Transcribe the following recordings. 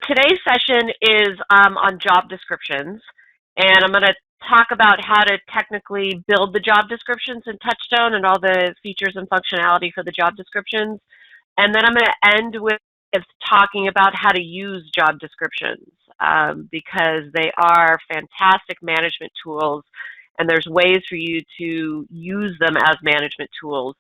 today's session is on job descriptions, and I'm going to talk about how to technically build the job descriptions in TouchStone and all the features and functionality for the job descriptions. And then I'm going to end with talking about how to use job descriptions because they are fantastic management tools, and there's ways for you to use them as management tools.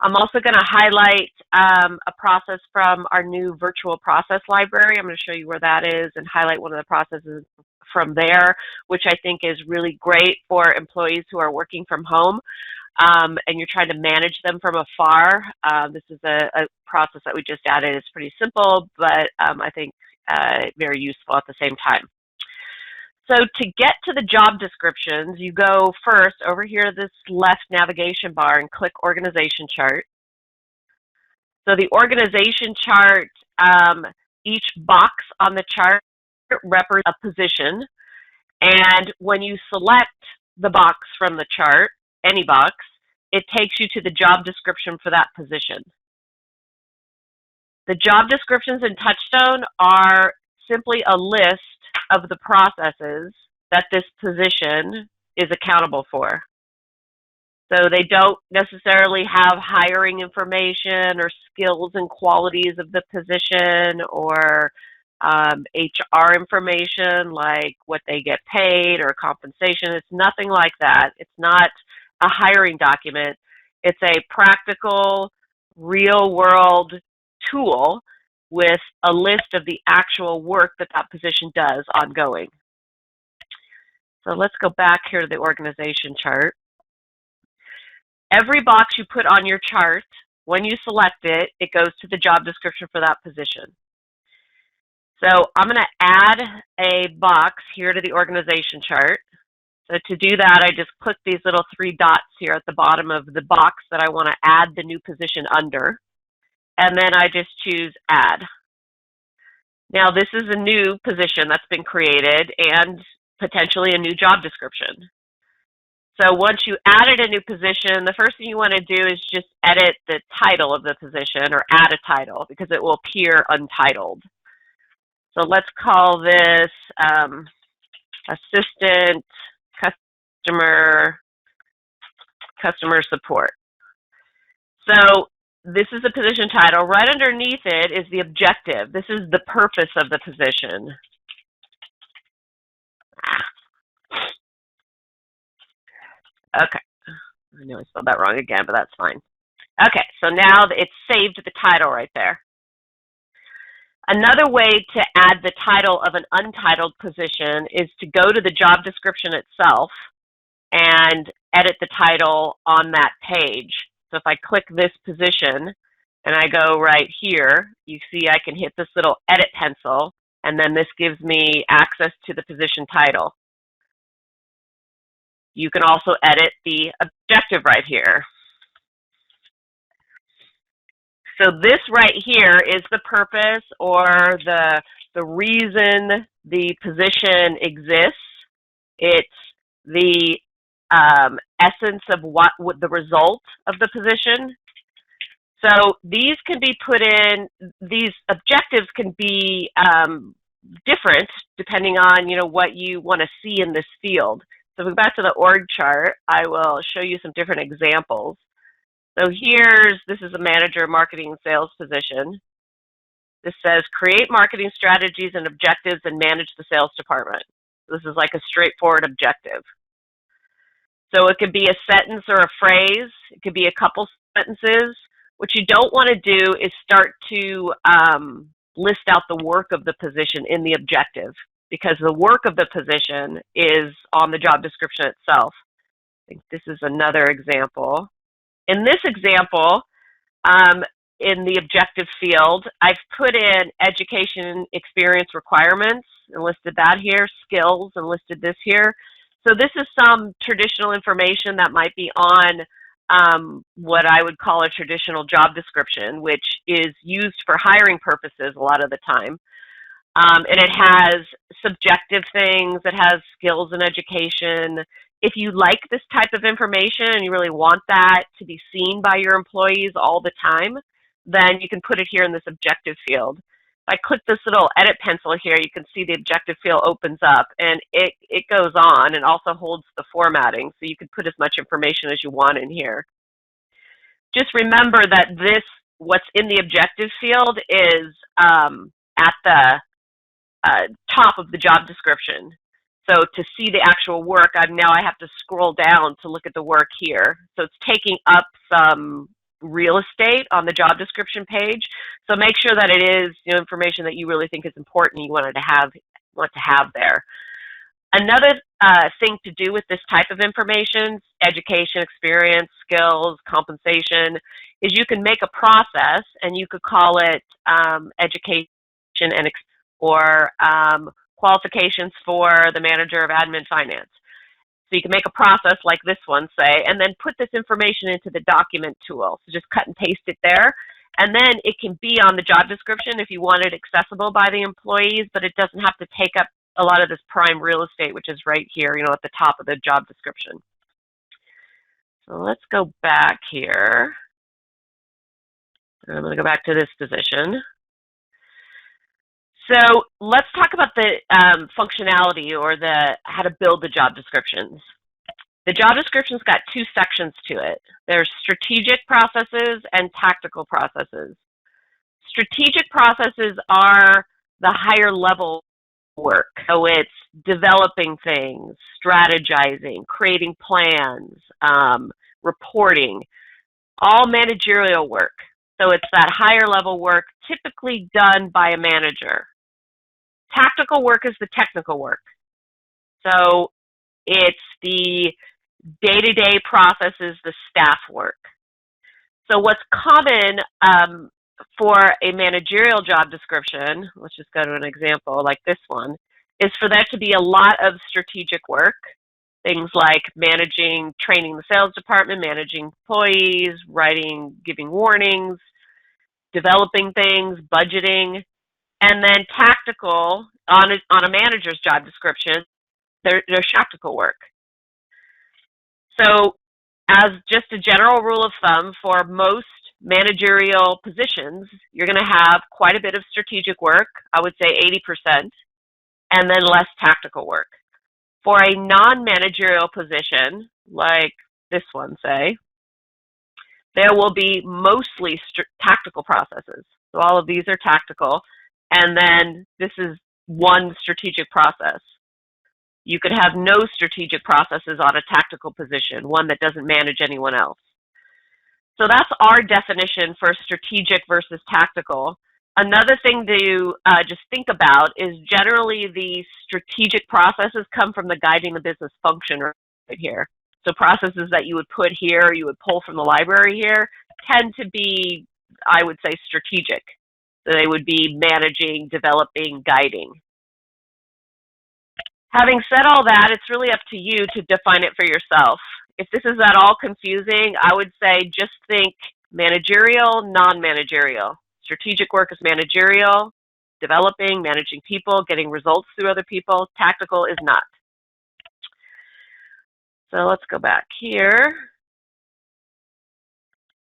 I'm also going to highlight a process from our new virtual process library. I'm going to show you where that is and highlight one of the processes from there, which I think is really great for employees who are working from home and you're trying to manage them from afar. This is a process that we just added. It's pretty simple, but I think very useful at the same time. So to get to the job descriptions, you go first over here to this left navigation bar and click Organization Chart. So the organization chart, each box on the chart represents a position. And when you select the box from the chart, any box, it takes you to the job description for that position. The job descriptions in TouchStone are simply a list of the processes that this position is accountable for. So they don't necessarily have hiring information or skills and qualities of the position or HR information like what they get paid or compensation. It's nothing like that. It's not a hiring document. It's a practical, real-world tool with a list of the actual work that that position does ongoing. So let's go back here to the organization chart. Every box you put on your chart, when you select it, it goes to the job description for that position. So I'm going to add a box here to the organization chart. So to do that, I just click these little three dots here at the bottom of the box that I want to add the new position under. And then I just choose Add. Now this is a new position that's been created and potentially a new job description. So once you added a new position, the first thing you want to do is just edit the title of the position or add a title because it will appear untitled. So let's call this Assistant Customer Support. So this is the position title. Right underneath it is the objective. This is the purpose of the position. Okay, I know I spelled that wrong again, but that's fine. Okay, so now it's saved the title right there. Another way to add the title of an untitled position is to go to the job description itself and edit the title on that page. So if I click this position and I go right here, you see I can hit this little edit pencil, and then this gives me access to the position title. You can also edit the objective right here. So this right here is the purpose or the reason the position exists. It's the essence of what would the result of the position. So these can be put in, these objectives can be different depending on what you want to see in this field. So if we go back to the org chart, I will show you some different examples. So this is a manager marketing and sales position. This says create marketing strategies and objectives and manage the sales department. This is like a straightforward objective. So it could be a sentence or a phrase. It could be a couple sentences. What you don't want to do is start to list out the work of the position in the objective because the work of the position is on the job description itself. I think this is another example. In this example, in the objective field, I've put in education experience requirements and listed that here, skills and listed this here. So this is some traditional information that might be on what I would call a traditional job description, which is used for hiring purposes a lot of the time. And it has subjective things, it has skills and education. If you like this type of information and you really want that to be seen by your employees all the time, then you can put it here in this objective field. I click this little edit pencil here, you can see the objective field opens up, and it goes on and also holds the formatting, so you can put as much information as you want in here. Just remember that what's in the objective field is at the top of the job description. So to see the actual work, now I have to scroll down to look at the work here. So it's taking up some real estate on the job description page. So make sure that it is information that you really think is important, you want to have there. Another thing to do with this type of information, education, experience, skills, compensation, is you can make a process, and you could call it education or qualifications for the manager of admin finance. So you can make a process like this one, say, and then put this information into the document tool. So just cut and paste it there. And then it can be on the job description if you want it accessible by the employees, but it doesn't have to take up a lot of this prime real estate, which is right here, at the top of the job description. So let's go back here. I'm going to go back to this position. So let's talk about the functionality, or how to build the job descriptions. The job description's got two sections to it. There's strategic processes and tactical processes. Strategic processes are the higher level work. So it's developing things, strategizing, creating plans, reporting, all managerial work. So it's that higher level work typically done by a manager. Tactical work is the technical work. So it's the day-to-day processes, the staff work. So what's common for a managerial job description, let's just go to an example like this one, is for there to be a lot of strategic work, things like training the sales department, managing employees, giving warnings, developing things, budgeting. And then tactical, on a manager's job description, there's tactical work. So as just a general rule of thumb, for most managerial positions, you're going to have quite a bit of strategic work, I would say 80%, and then less tactical work. For a non-managerial position, like this one, say, there will be mostly tactical processes. So all of these are tactical. And then this is one strategic process. You could have no strategic processes on a tactical position, one that doesn't manage anyone else. So that's our definition for strategic versus tactical. Another thing to just think about is generally the strategic processes come from the guiding the business function right here. So processes that you would put here, you would pull from the library here, tend to be, I would say, strategic. So they would be managing, developing, guiding. Having said all that, it's really up to you to define it for yourself. If this is at all confusing, I would say just think managerial, non-managerial. Strategic work is managerial, developing, managing people, getting results through other people. Tactical is not. So let's go back here.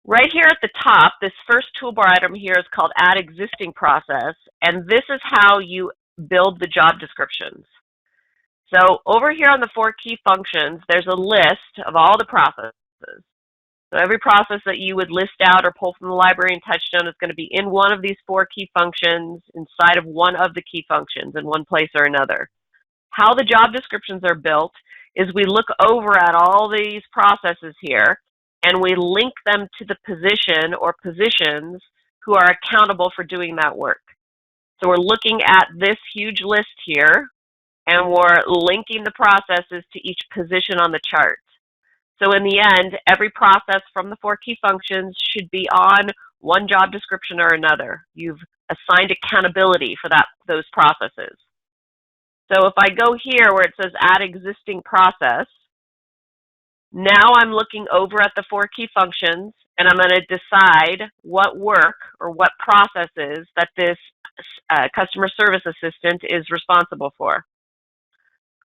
Right here at the top, this first toolbar item here is called Add Existing Process, and this is how you build the job descriptions. So over here on the 4 key functions, there's a list of all the processes. So every process that you would list out or pull from the library in TouchStone is going to be in one of these 4 key functions, inside of one of the key functions in one place or another. How the job descriptions are built is we look over at all these processes here, and we link them to the position or positions who are accountable for doing that work. So we're looking at this huge list here, and we're linking the processes to each position on the chart. So in the end, every process from the 4 key functions should be on one job description or another. You've assigned accountability for those processes. So if I go here where it says Add Existing Process, now I'm looking over at the 4 key functions, and I'm going to decide what work or what processes that this customer service assistant is responsible for.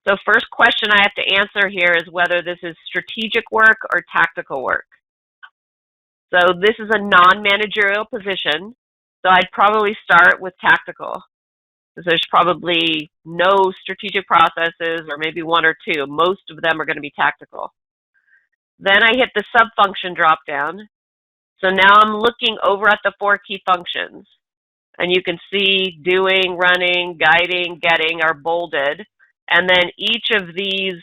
So first question I have to answer here is whether this is strategic work or tactical work. So this is a non-managerial position. So I'd probably start with tactical, because there's probably no strategic processes, or maybe one or two. Most of them are going to be tactical. Then I hit the sub-function drop-down. So now I'm looking over at the 4 key functions. And you can see doing, running, guiding, getting are bolded. And then each of these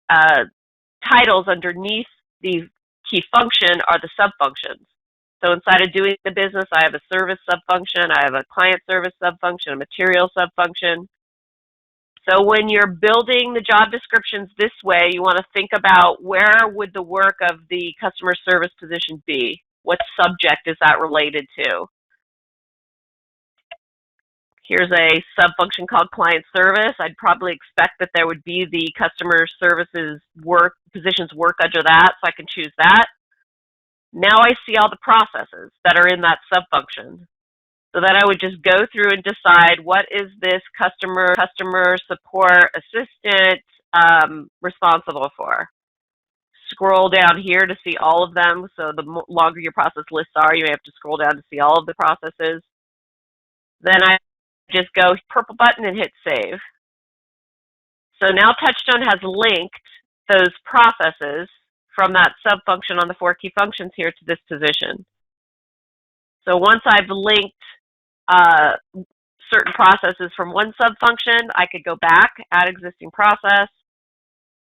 titles underneath the key function are the sub-functions. So inside of doing the business, I have a service sub-function, I have a client service sub-function, a material sub-function. So when you're building the job descriptions this way, you want to think about where would the work of the customer service position be? What subject is that related to? Here's a sub-function called client service. I'd probably expect that there would be the customer services positions work under that, so I can choose that. Now I see all the processes that are in that sub-function. So then I would just go through and decide, what is this customer support assistant responsible for? Scroll down here to see all of them. So the longer your process lists are, you may have to scroll down to see all of the processes. Then I just go purple button and hit save. So now TouchStone has linked those processes from that sub-function on the 4 key functions here to this position. So once I've linked certain processes from one sub-function, I could go back, add existing process.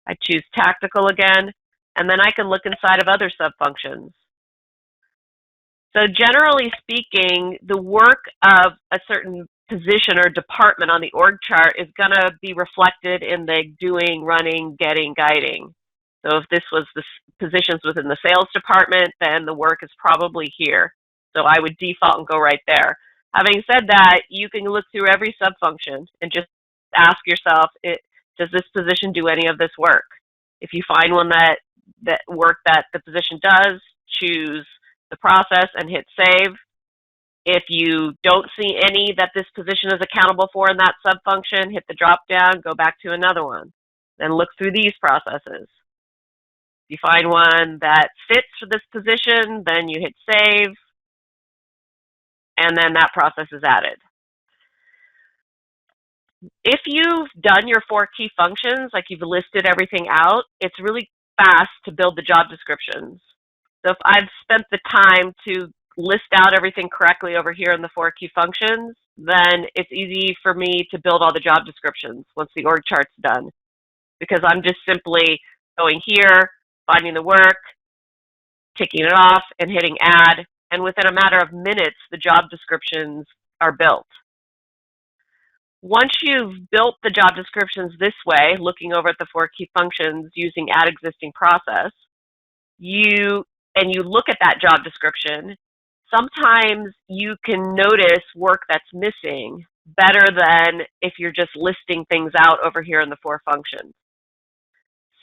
I choose tactical again, and then I can look inside of other sub-functions. So generally speaking, the work of a certain position or department on the org chart is going to be reflected in the doing, running, getting, guiding. So if this was the positions within the sales department, then the work is probably here. So I would default and go right there. Having said that, you can look through every sub-function and just ask yourself, does this position do any of this work? If you find one that work that the position does, choose the process and hit save. If you don't see any that this position is accountable for in that sub-function, hit the drop-down, go back to another one. Then look through these processes. If you find one that fits for this position, then you hit save, and then that process is added. If you've done your 4 key functions, like you've listed everything out, it's really fast to build the job descriptions. So if I've spent the time to list out everything correctly over here in the 4 key functions, then it's easy for me to build all the job descriptions once the org chart's done. Because I'm just simply going here, finding the work, ticking it off, and hitting add. And within a matter of minutes, the job descriptions are built. Once you've built the job descriptions this way, looking over at the 4 key functions using add existing process, you look at that job description, sometimes you can notice work that's missing better than if you're just listing things out over here in the 4 functions.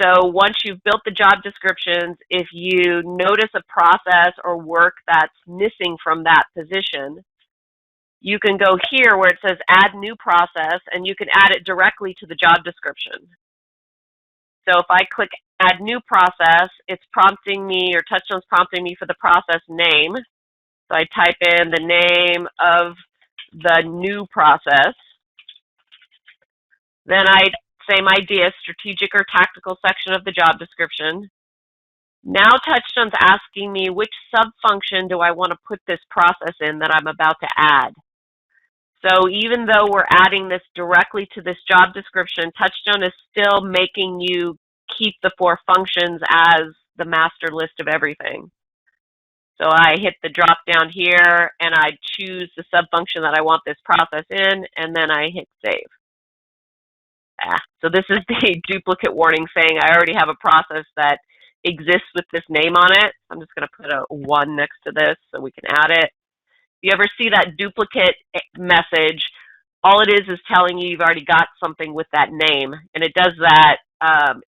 So once you've built the job descriptions, if you notice a process or work that's missing from that position, you can go here where it says add new process, and you can add it directly to the job description. So if I click add new process, it's prompting me, or TouchStone's prompting me for the process name. So I type in the name of the new process. Then same idea, strategic or tactical section of the job description. Now TouchStone's asking me which sub-function do I want to put this process in that I'm about to add. So even though we're adding this directly to this job description, TouchStone is still making you keep the 4 functions as the master list of everything. So I hit the drop down here and I choose the sub-function that I want this process in, and then I hit save. So this is the duplicate warning saying I already have a process that exists with this name on it. I'm just going to put a 1 next to this so we can add it. If you ever see that duplicate message, all it is telling you you've already got something with that name, and it does that.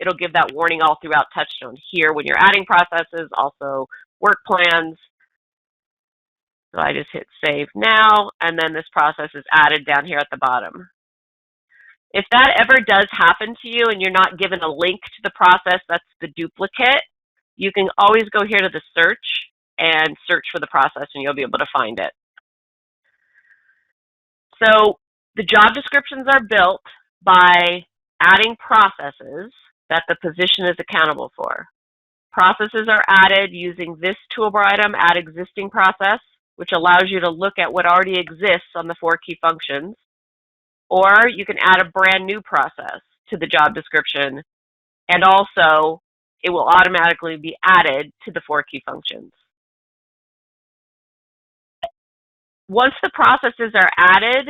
It'll give that warning all throughout TouchStone here when you're adding processes, also work plans. So I just hit save now, and then this process is added down here at the bottom. If that ever does happen to you and you're not given a link to the process that's the duplicate, you can always go here to the search and search for the process, and you'll be able to find it. So the job descriptions are built by adding processes that the position is accountable for. Processes are added using this toolbar item, Add Existing Process, which allows you to look at what already exists on the 4 key functions. Or you can add a brand new process to the job description, and also it will automatically be added to the 4 key functions. Once the processes are added,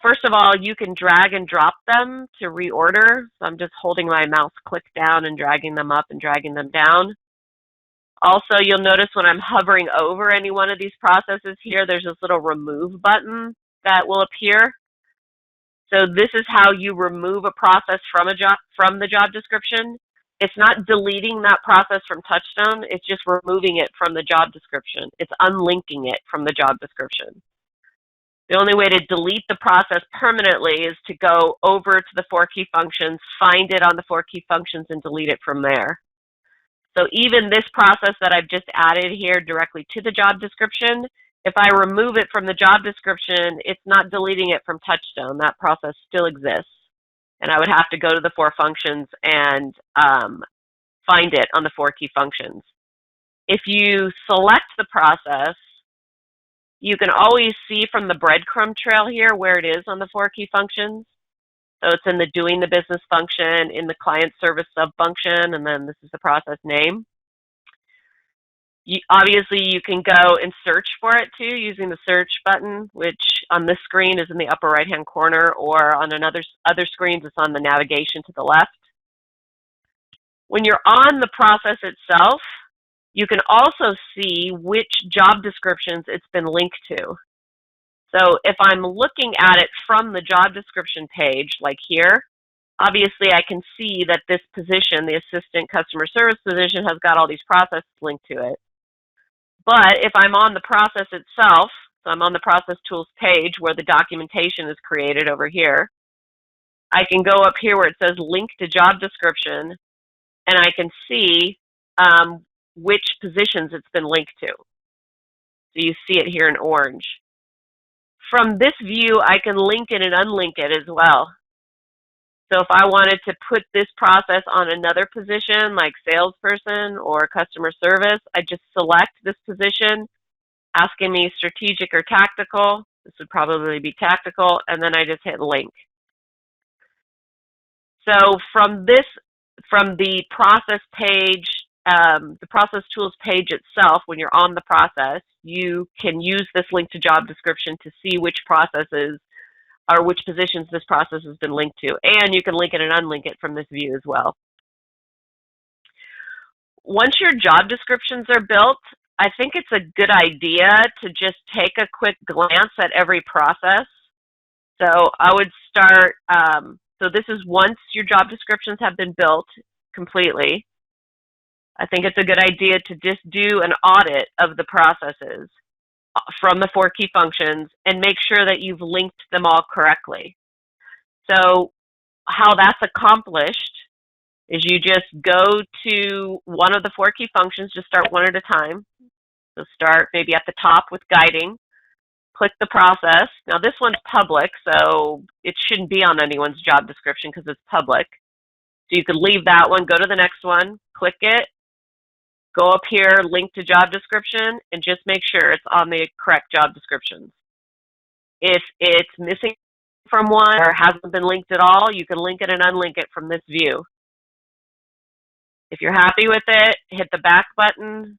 first of all, you can drag and drop them to reorder. So I'm just holding my mouse click down and dragging them up and dragging them down. Also, you'll notice when I'm hovering over any one of these processes here, there's this little remove button that will appear. So this is how you remove a process from the job description. It's not deleting that process from TouchStone, it's just removing it from the job description. It's unlinking it from the job description. The only way to delete the process permanently is to go over to the 4 key functions, find it on the 4 key functions, and delete it from there. So even this process that I've just added here directly to the job description, if I remove it from the job description, it's not deleting it from TouchStone. That process still exists. And I would have to go to the 4 functions and find it on the 4 key functions. If you select the process, you can always see from the breadcrumb trail here where it is on the 4 key functions. So it's in the Doing the Business function, in the Client Service sub-function, and then this is the process name. Obviously, you can go and search for it too using the search button, which on this screen is in the upper right-hand corner, or on other screens, it's on the navigation to the left. When you're on the process itself, you can also see which job descriptions it's been linked to. So if I'm looking at it from the job description page, like here, obviously I can see that this position, the Assistant Customer Service position, has got all these processes linked to it. But if I'm on the process itself, so I'm on the Process Tools page where the documentation is created over here, I can go up here where it says Link to Job Description, and I can see which positions it's been linked to. So you see it here in orange. From this view, I can link it and unlink it as well. So if I wanted to put this process on another position, like salesperson or customer service, I just select this position, asking me strategic or tactical. This would probably be tactical, and then I just hit link. So from the process page, the process tools page itself, when you're on the process, you can use this link to job description to see which processes or which positions this process has been linked to. And you can link it and unlink it from this view as well. Once your job descriptions are built, I think it's a good idea to just take a quick glance at every process. So I would start, so this is once your job descriptions have been built completely. I think it's a good idea to just do an audit of the processes from the 4 key functions and make sure that you've linked them all correctly. So how that's accomplished is you just go to one of the 4 key functions, just start one at a time. So start maybe at the top with guiding, click the process. Now this one's public, so it shouldn't be on anyone's job description because it's public. So you could leave that one, go to the next one, click it, go up here, link to job description, and just make sure it's on the correct job descriptions. If it's missing from one or hasn't been linked at all, you can link it and unlink it from this view. If you're happy with it, hit the back button,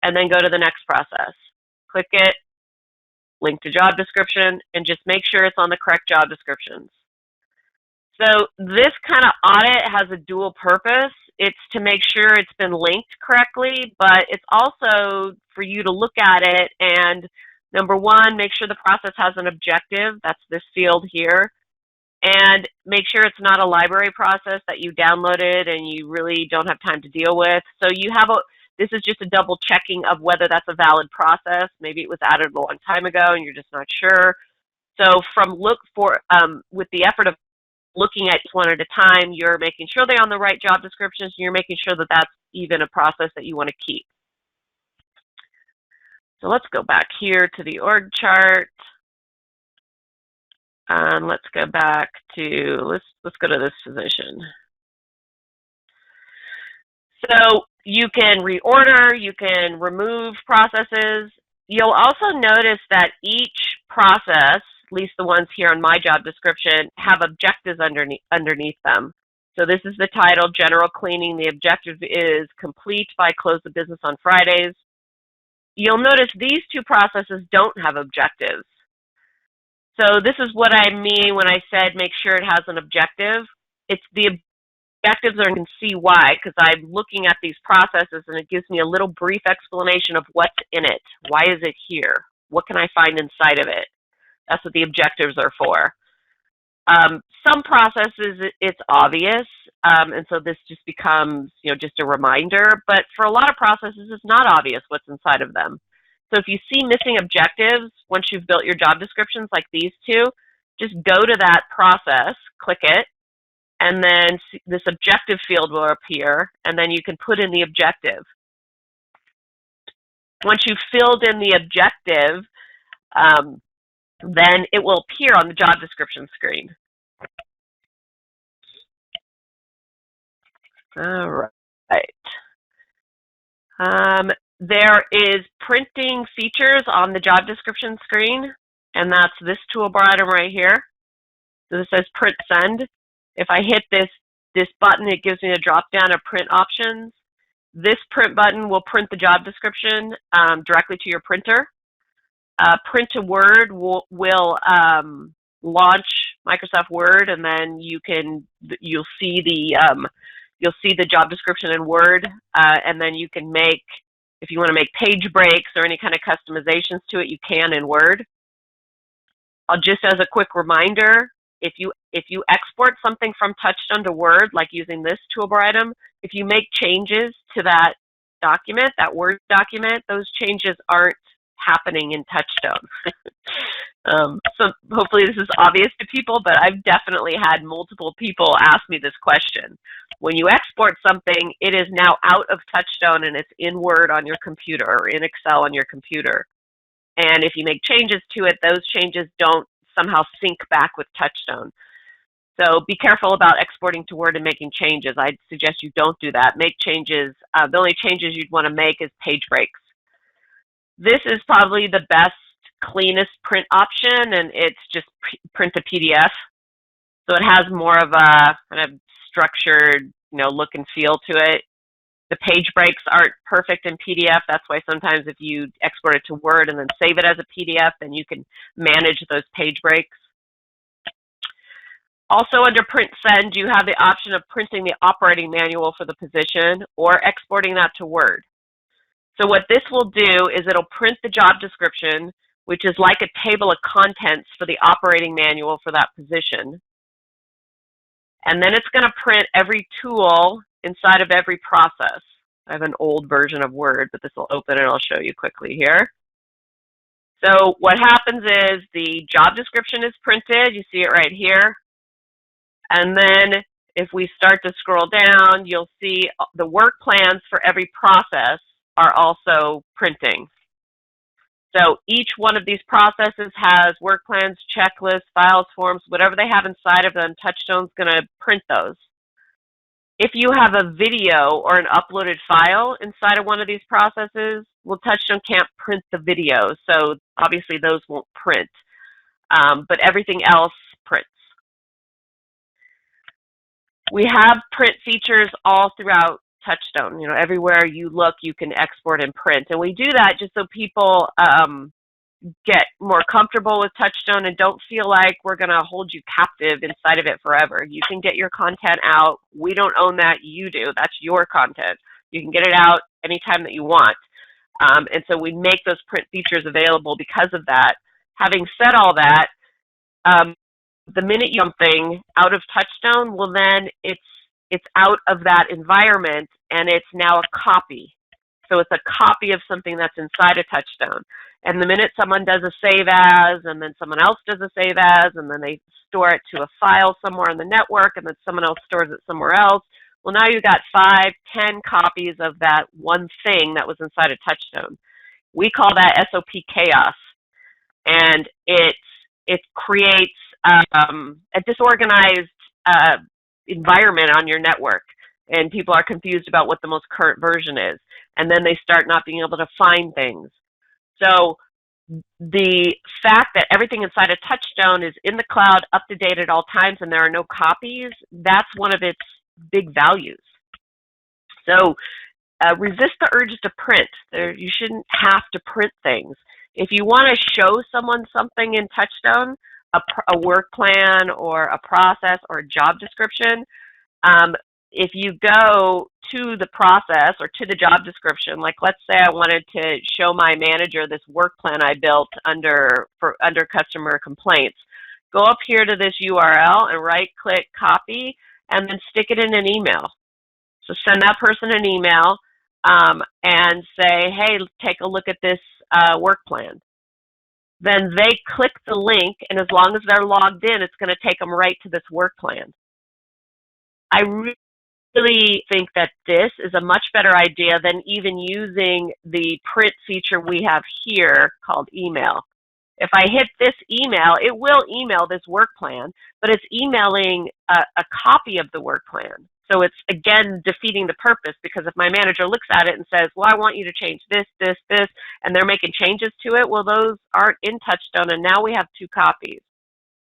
and then go to the next process. Click it, link to job description, and just make sure it's on the correct job descriptions. So this kind of audit has a dual purpose. It's to make sure it's been linked correctly, but it's also for you to look at it and, number one, make sure the process has an objective. That's this field here. And make sure it's not a library process that you downloaded and you really don't have time to deal with. So you have this is just a double checking of whether that's a valid process. Maybe it was added a long time ago and you're just not sure. So with the effort of looking at one at a time, you're making sure they're on the right job descriptions, and you're making sure that that's even a process that you want to keep. So let's go back here to the org chart. And let's go back to, let's go to this position. So you can reorder, you can remove processes. You'll also notice that each process, at least the ones here on my job description, have objectives underneath them. So this is the title, General Cleaning. The objective is complete by close of business on Fridays. You'll notice these two processes don't have objectives. So this is what I mean when I said make sure it has an objective. It's the objectives are, you can see why, because I'm looking at these processes and it gives me a little brief explanation of what's in it. Why is it here? What can I find inside of it? That's what the objectives are for. Some processes, it's obvious, and so this just becomes, just a reminder. But for a lot of processes, it's not obvious what's inside of them. So if you see missing objectives, once you've built your job descriptions like these two, just go to that process, click it, and then this objective field will appear, and then you can put in the objective. Once you've filled in the objective, then it will appear on the job description screen. All right. There is printing features on the job description screen, and that's this toolbar item right here. So this says print send. If I hit this button, it gives me a drop down of print options. This print button will print the job description directly to your printer. Print to Word will launch Microsoft Word, and then you'll see the job description in Word, and then you can make, if you want to make page breaks or any kind of customizations to it, you can in Word. Just as a quick reminder, if you export something from TouchStone to Word, like using this toolbar item, if you make changes to that document, that Word document, those changes aren't happening in TouchStone. So hopefully this is obvious to people, but I've definitely had multiple people ask me this question. When you export something, it is now out of TouchStone and it's in Word on your computer or in Excel on your computer. And if you make changes to it, those changes don't somehow sync back with TouchStone. So be careful about exporting to Word and making changes. I'd suggest you don't do that. Make changes. The only changes you'd want to make is page breaks. This is probably the best, cleanest print option, and it's just print a PDF. So it has more of a kind of structured, look and feel to it. The page breaks aren't perfect in PDF. That's why sometimes if you export it to Word and then save it as a PDF, then you can manage those page breaks. Also under Print Send, you have the option of printing the operating manual for the position or exporting that to Word. So what this will do is it'll print the job description, which is like a table of contents for the operating manual for that position. And then it's going to print every tool inside of every process. I have an old version of Word, but this will open and I'll show you quickly here. So what happens is the job description is printed. You see it right here. And then if we start to scroll down, you'll see the work plans for every process are also printing. So each one of these processes has work plans, checklists, files, forms, whatever they have inside of them, TouchStone's going to print those. If you have a video or an uploaded file inside of one of these processes, well, TouchStone can't print the video, so obviously those won't print, but everything else prints. We have print features all throughout TouchStone. Everywhere you look, you can export and print. And we do that just so people get more comfortable with TouchStone and don't feel like we're going to hold you captive inside of it forever. You can get your content out. We don't own that. You do. That's your content. You can get it out anytime that you want. And so we make those print features available because of that. Having said all that, the minute you something out of TouchStone, well then it's out of that environment and it's now a copy. So it's a copy of something that's inside of TouchStone. And the minute someone does a save as, and then someone else does a save as, and then they store it to a file somewhere on the network, and then someone else stores it somewhere else, well now you've got 5, 10 copies of that one thing that was inside of TouchStone. We call that SOP chaos, and it creates a disorganized environment on your network, and people are confused about what the most current version is, and then they start not being able to find things. So the fact that everything inside of TouchStone is in the cloud, up to date at all times, and there are no copies, that's one of its big values. So resist the urge to print. You shouldn't have to print things. If you want to show someone something in TouchStone, a work plan or a process or a job description, if you go to the process or to the job description, like let's say I wanted to show my manager this work plan I built under customer complaints, go up here to this URL and right-click copy and then stick it in an email. So send that person an email and say, hey, take a look at this work plan. Then they click the link, and as long as they're logged in, it's going to take them right to this work plan. I really think that this is a much better idea than even using the print feature we have here called email. If I hit this email, it will email this work plan, but it's emailing a copy of the work plan. So it's, again, defeating the purpose, because if my manager looks at it and says, well, I want you to change this, this, this, and they're making changes to it, well, those aren't in TouchStone, and now we have 2 copies.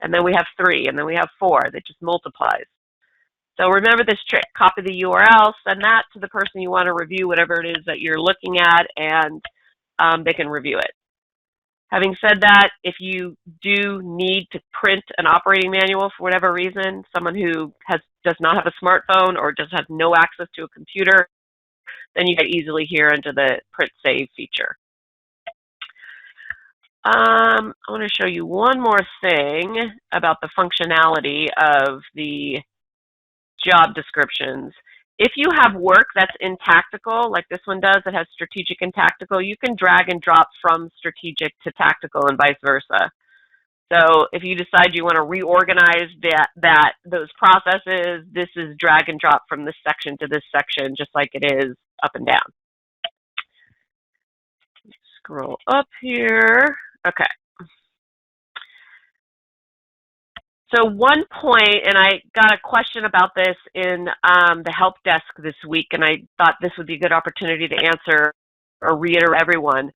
And then we have 3, and then we have 4. That just multiplies. So remember this trick. Copy the URL, send that to the person you want to review whatever it is that you're looking at, and they can review it. Having said that, if you do need to print an operating manual for whatever reason, someone who does not have a smartphone or just has no access to a computer, then you get easily here into the print save feature. I want to show you one more thing about the functionality of the job descriptions. If you have work that's in tactical, like this one does, it has strategic and tactical, you can drag and drop from strategic to tactical and vice versa. So if you decide you want to reorganize those processes, this is drag and drop from this section to this section, just like it is up and down. Scroll up here. Okay. So one point, and I got a question about this in the help desk this week, and I thought this would be a good opportunity to answer or reiterate everyone.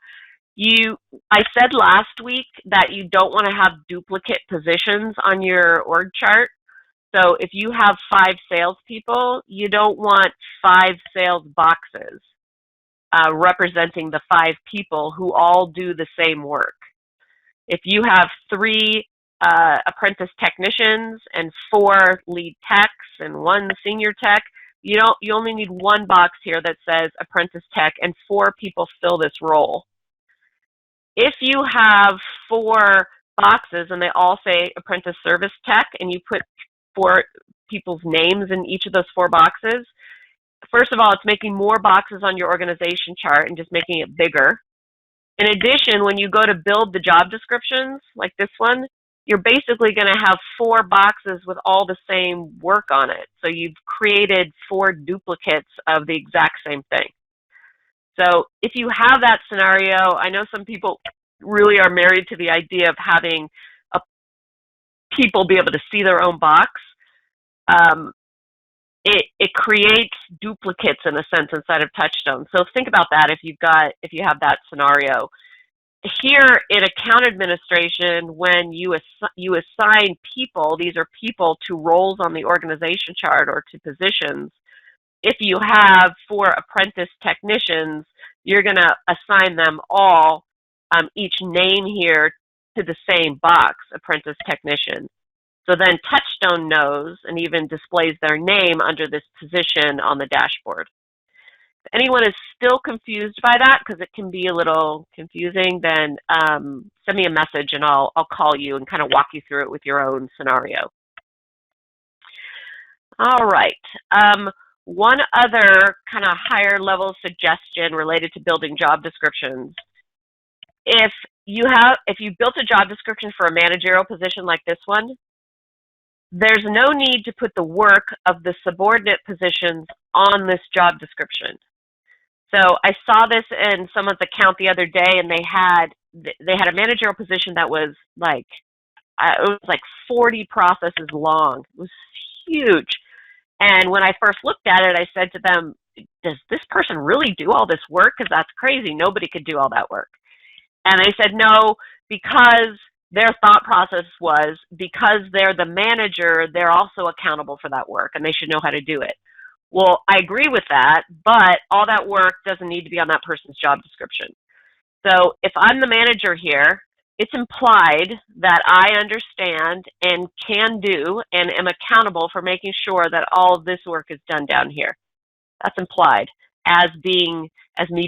I said last week that you don't want to have duplicate positions on your org chart. So if you have 5 salespeople, you don't want 5 sales boxes representing the 5 people who all do the same work. If you have 3 apprentice technicians and 4 lead techs and 1 senior tech, you only need 1 box here that says apprentice tech, and 4 people fill this role. If you have 4 boxes and they all say apprentice service tech, and you put 4 people's names in each of those 4 boxes, first of all, it's making more boxes on your organization chart and just making it bigger. In addition, when you go to build the job descriptions, like this one, you're basically going to have 4 boxes with all the same work on it. So you've created 4 duplicates of the exact same thing. So if you have that scenario, I know some people really are married to the idea of having people be able to see their own box. It creates duplicates, in a sense, inside of TouchStone. So think about that if you have that scenario. Here in account administration, when you assign people, these are people to roles on the organization chart or to positions. If you have 4 apprentice technicians, you're going to assign them all, each name here, to the same box, apprentice technician. So then TouchStone knows and even displays their name under this position on the dashboard. If anyone is still confused by that, because it can be a little confusing, then send me a message and I'll call you and kind of walk you through it with your own scenario. All right. One other kind of higher level suggestion related to building job descriptions. If you built a job description for a managerial position like this one, there's no need to put the work of the subordinate positions on this job description. So I saw this in someone's account the other day, and they had a managerial position that was like, it was like 40 processes long. It was huge. And when I first looked at it, I said to them, does this person really do all this work? Because that's crazy. Nobody could do all that work. And they said, no, because their thought process was, because they're the manager, they're also accountable for that work, and they should know how to do it. Well, I agree with that, but all that work doesn't need to be on that person's job description. So if I'm the manager here, it's implied that I understand and can do and am accountable for making sure that all of this work is done down here. That's implied as me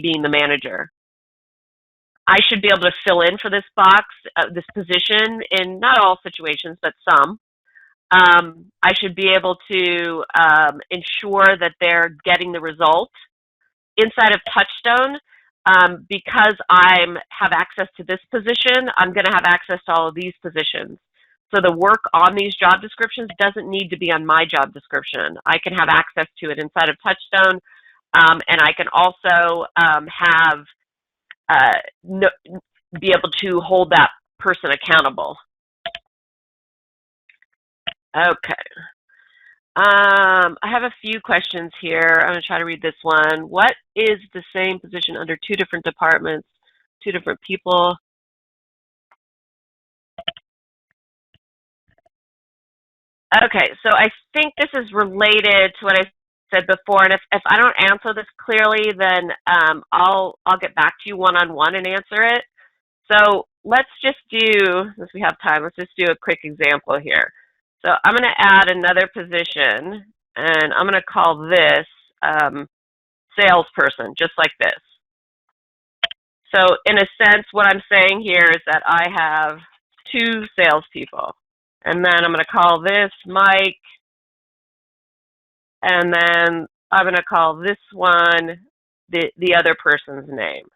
being the manager. I should be able to fill in for this box, this position, in not all situations, but some. I should be able to ensure that they're getting the result. Inside of TouchStone, because I have access to this position, I'm going to have access to all of these positions. So the work on these job descriptions doesn't need to be on my job description. I can have access to it inside of TouchStone, and I can also be able to hold that person accountable. Okay. I have a few questions here. I'm going to try to read this one. What is the same position under two different departments, two different people? Okay, so I think this is related to what I said before, and if I don't answer this clearly, then I'll get back to you one-on-one and answer it. So let's just do, since we have time, let's just do a quick example here. So I'm going to add another position, and I'm going to call this salesperson, just like this. So in a sense, what I'm saying here is that I have two salespeople. And then I'm going to call this Mike, and then I'm going to call this one the other person's name.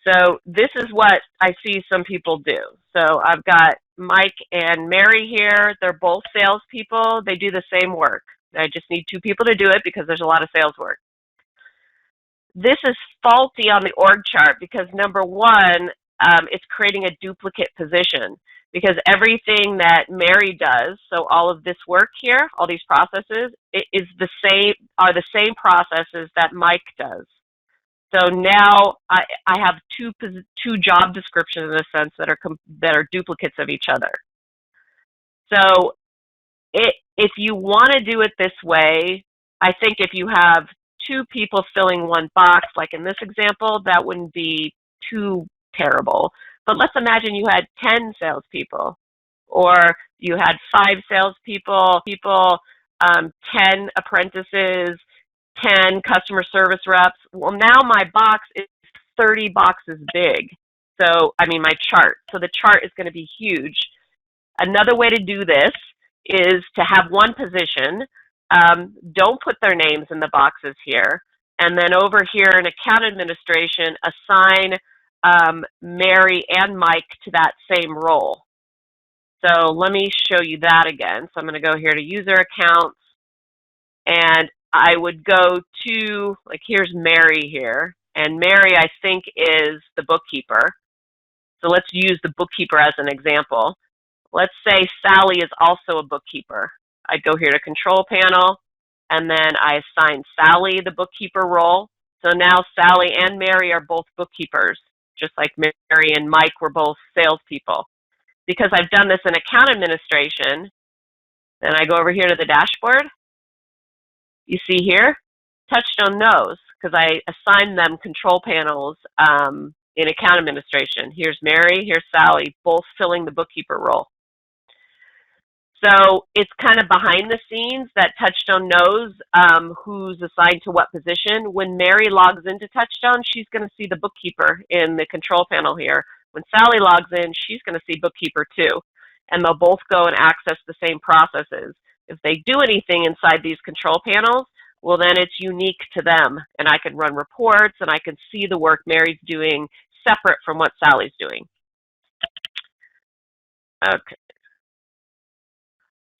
So this is what I see some people do. So I've got Mike and Mary here. They're both salespeople. They do the same work. I just need two people to do it because there's a lot of sales work. This is faulty on the org chart because, number one, it's creating a duplicate position, because everything that Mary does, so all of this work here, all these processes, are the same processes that Mike does. So now I have two job descriptions in a sense that are duplicates of each other. So if you want to do it this way, I think if you have two people filling one box, like in this example, that wouldn't be too terrible. But let's imagine you had 10 salespeople, or you had 5 salespeople, 10 apprentices, 10 customer service reps. Well, now my box is 30 boxes big. So, I mean, my chart. So the chart is going to be huge. Another way to do this is to have one position. Don't put their names in the boxes here. And then over here in account administration, assign Mary and Mike to that same role. So let me show you that again. So I'm going to go here to user accounts, and I would go to, like, here's Mary here. And Mary, I think, is the bookkeeper. So let's use the bookkeeper as an example. Let's say Sally is also a bookkeeper. I'd go here to control panel, and then I assign Sally the bookkeeper role. So now Sally and Mary are both bookkeepers, just like Mary and Mike were both salespeople. Because I've done this in account administration, then I go over here to the dashboard. You see here, TouchStone knows, because I assigned them control panels in account administration. Here's Mary, here's Sally, both filling the bookkeeper role. So it's kind of behind the scenes that TouchStone knows who's assigned to what position. When Mary logs into TouchStone, she's going to see the bookkeeper in the control panel here. When Sally logs in, she's going to see bookkeeper too. And they'll both go and access the same processes. If they do anything inside these control panels, well, then it's unique to them. And I can run reports, and I can see the work Mary's doing separate from what Sally's doing. Okay.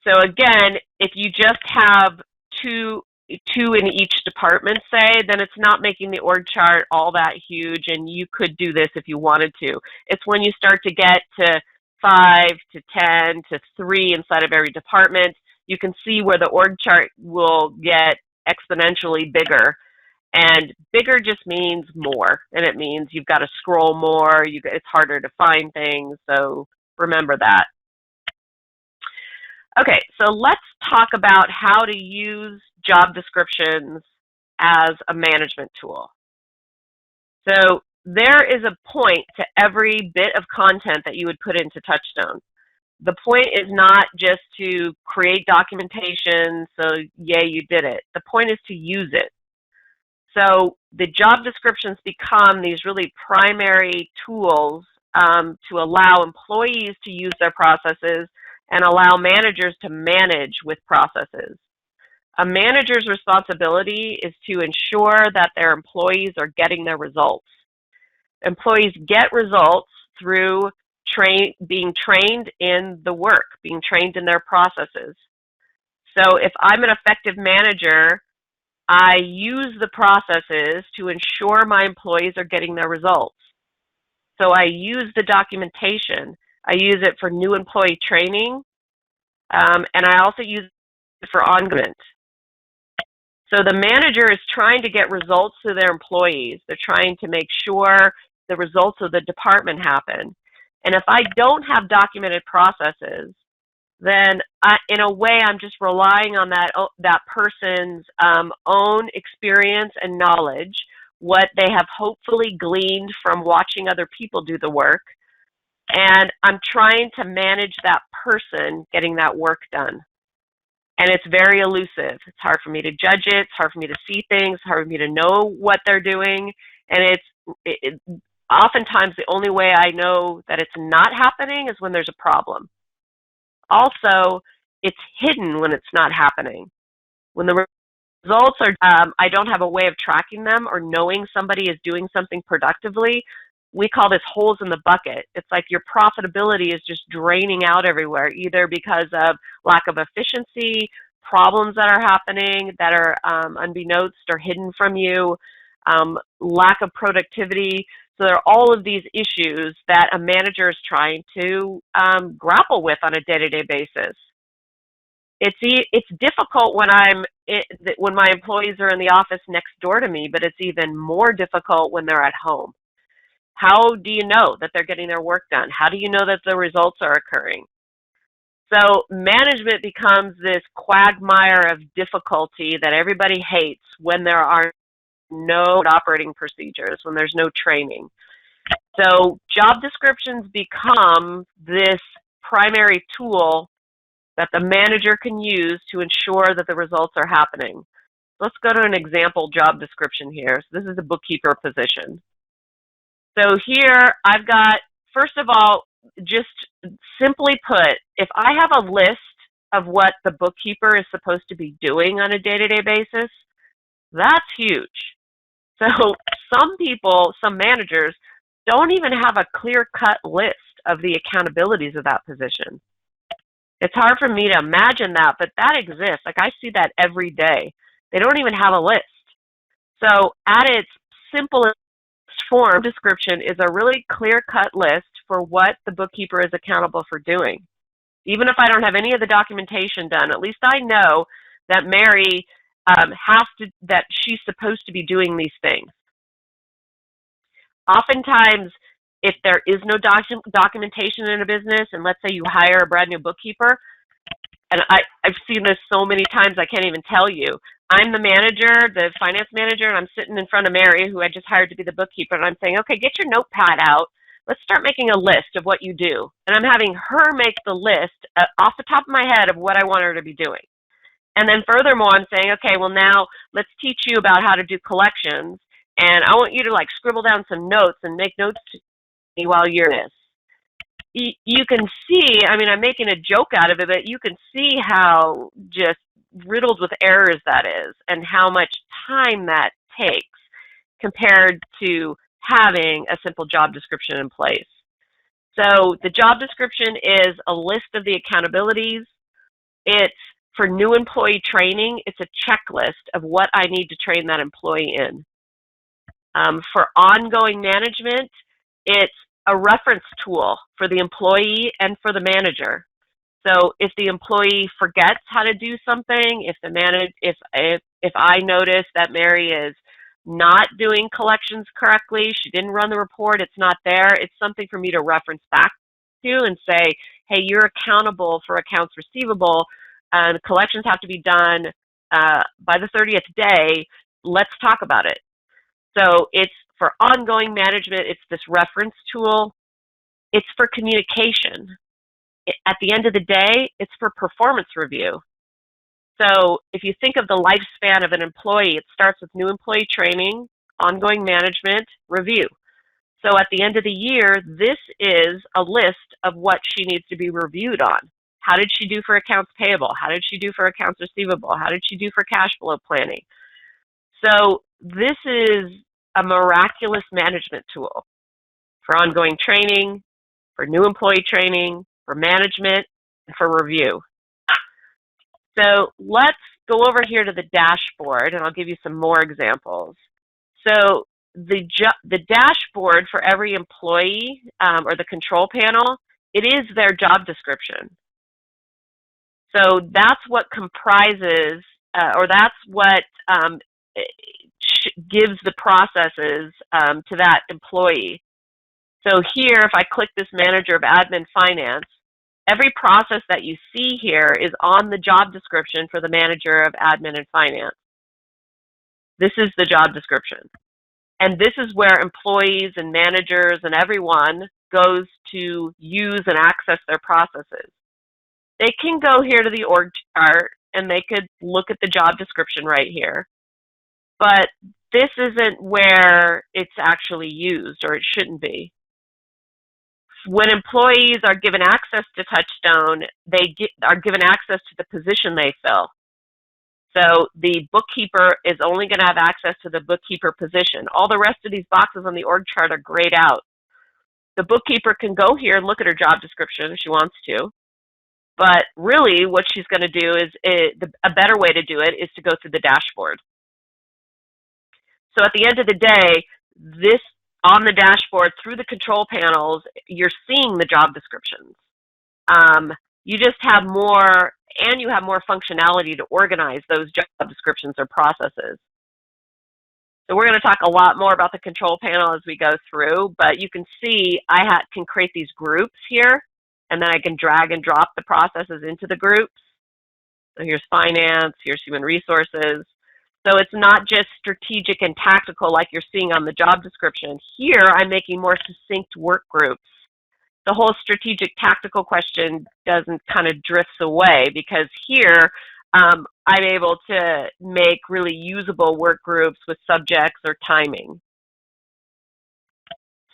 So again, if you just have two two in each department, say, then it's not making the org chart all that huge, and you could do this if you wanted to. It's when you start to get to 5 to 10 to 3 inside of every department, you can see where the org chart will get exponentially bigger. And bigger just means more, and it means you've got to scroll more, it's harder to find things, so remember that. Okay, so let's talk about how to use job descriptions as a management tool. So there is a point to every bit of content that you would put into TouchStone. The point is not just to create documentation, so yay, you did it. The point is to use it. So the job descriptions become these really primary tools to allow employees to use their processes and allow managers to manage with processes. A manager's responsibility is to ensure that their employees are getting their results. Employees get results through being trained in the work, being trained in their processes. So if I'm an effective manager, I use the processes to ensure my employees are getting their results. So I use the documentation. I use it for new employee training, and I also use it for ongoing. So the manager is trying to get results to their employees. They're trying to make sure the results of the department happen. And if I don't have documented processes, then in a way I'm just relying on that person's own experience and knowledge, what they have hopefully gleaned from watching other people do the work, and I'm trying to manage that person getting that work done. And it's very elusive. It's hard for me to judge it. It's hard for me to see things. It's hard for me to know what they're doing. And oftentimes the only way I know that it's not happening is when there's a problem. Also, it's hidden when it's not happening. When the results are, I don't have a way of tracking them or knowing somebody is doing something productively. We call this holes in the bucket. It's like your profitability is just draining out everywhere, either because of lack of efficiency, problems that are happening that are unbeknownst or hidden from you, lack of productivity. So there are all of these issues that a manager is trying to grapple with on a day-to-day basis. It's difficult when my employees are in the office next door to me, but it's even more difficult when they're at home. How do you know that they're getting their work done? How do you know that the results are occurring? So management becomes this quagmire of difficulty that everybody hates when there are no operating procedures, when there's no training. So job descriptions become this primary tool that the manager can use to ensure that the results are happening. Let's go to an example job description here. So this is a bookkeeper position. So here I've got, first of all, just simply put, if I have a list of what the bookkeeper is supposed to be doing on a day-to-day basis, that's huge. So some people, some managers, don't even have a clear-cut list of the accountabilities of that position. It's hard for me to imagine that, but that exists. Like, I see that every day. They don't even have a list. So at its simplest form, description is a really clear-cut list for what the bookkeeper is accountable for doing. Even if I don't have any of the documentation done, at least I know that Mary that she's supposed to be doing these things. Oftentimes, if there is no documentation in a business, and let's say you hire a brand new bookkeeper, and I've seen this so many times I can't even tell you. I'm the manager, the finance manager, and I'm sitting in front of Mary, who I just hired to be the bookkeeper, and I'm saying, okay, get your notepad out. Let's start making a list of what you do. And I'm having her make the list off the top of my head of what I want her to be doing. And then furthermore, I'm saying, okay, well now let's teach you about how to do collections, and I want you to like scribble down some notes and make notes to me while you're in this. You can see, I mean, I'm making a joke out of it, but you can see how just riddled with errors that is and how much time that takes compared to having a simple job description in place. So the job description is a list of the accountabilities. It's For new employee training, it's a checklist of what I need to train that employee in. For ongoing management, it's a reference tool for the employee and for the manager. So if the employee forgets how to do something, if I notice that Mary is not doing collections correctly, she didn't run the report, it's not there, it's something for me to reference back to and say, hey, you're accountable for accounts receivable, and collections have to be done by the 30th day. Let's talk about it. So it's for ongoing management, it's this reference tool. It's for communication. At the end of the day, it's for performance review. So if you think of the lifespan of an employee, it starts with new employee training, ongoing management, review. So at the end of the year, this is a list of what she needs to be reviewed on. How did she do for accounts payable? How did she do for accounts receivable? How did she do for cash flow planning? So this is a miraculous management tool for ongoing training, for new employee training, for management, and for review. So let's go over here to the dashboard, and I'll give you some more examples. So the dashboard for every employee, or the control panel, it is their job description. So that's what comprises, or that's what gives the processes to that employee. So here, if I click this manager of admin finance, every process that you see here is on the job description for the manager of admin and finance. This is the job description. And this is where employees and managers and everyone goes to use and access their processes. They can go here to the org chart and they could look at the job description right here. But this isn't where it's actually used, or it shouldn't be. When employees are given access to TouchStone, they are given access to the position they fill. So the bookkeeper is only going to have access to the bookkeeper position. All the rest of these boxes on the org chart are grayed out. The bookkeeper can go here and look at her job description if she wants to. But really what she's going to do is, a better way to do it is to go through the dashboard. So at the end of the day, this on the dashboard through the control panels, you're seeing the job descriptions. You just have more, and you have more functionality to organize those job descriptions or processes. So we're going to talk a lot more about the control panel as we go through, but you can see I can create these groups here, and then I can drag and drop the processes into the groups. So here's finance, here's human resources. So it's not just strategic and tactical like you're seeing on the job description. Here, I'm making more succinct work groups. The whole strategic tactical question doesn't kind of drifts away, because here I'm able to make really usable work groups with subjects or timing.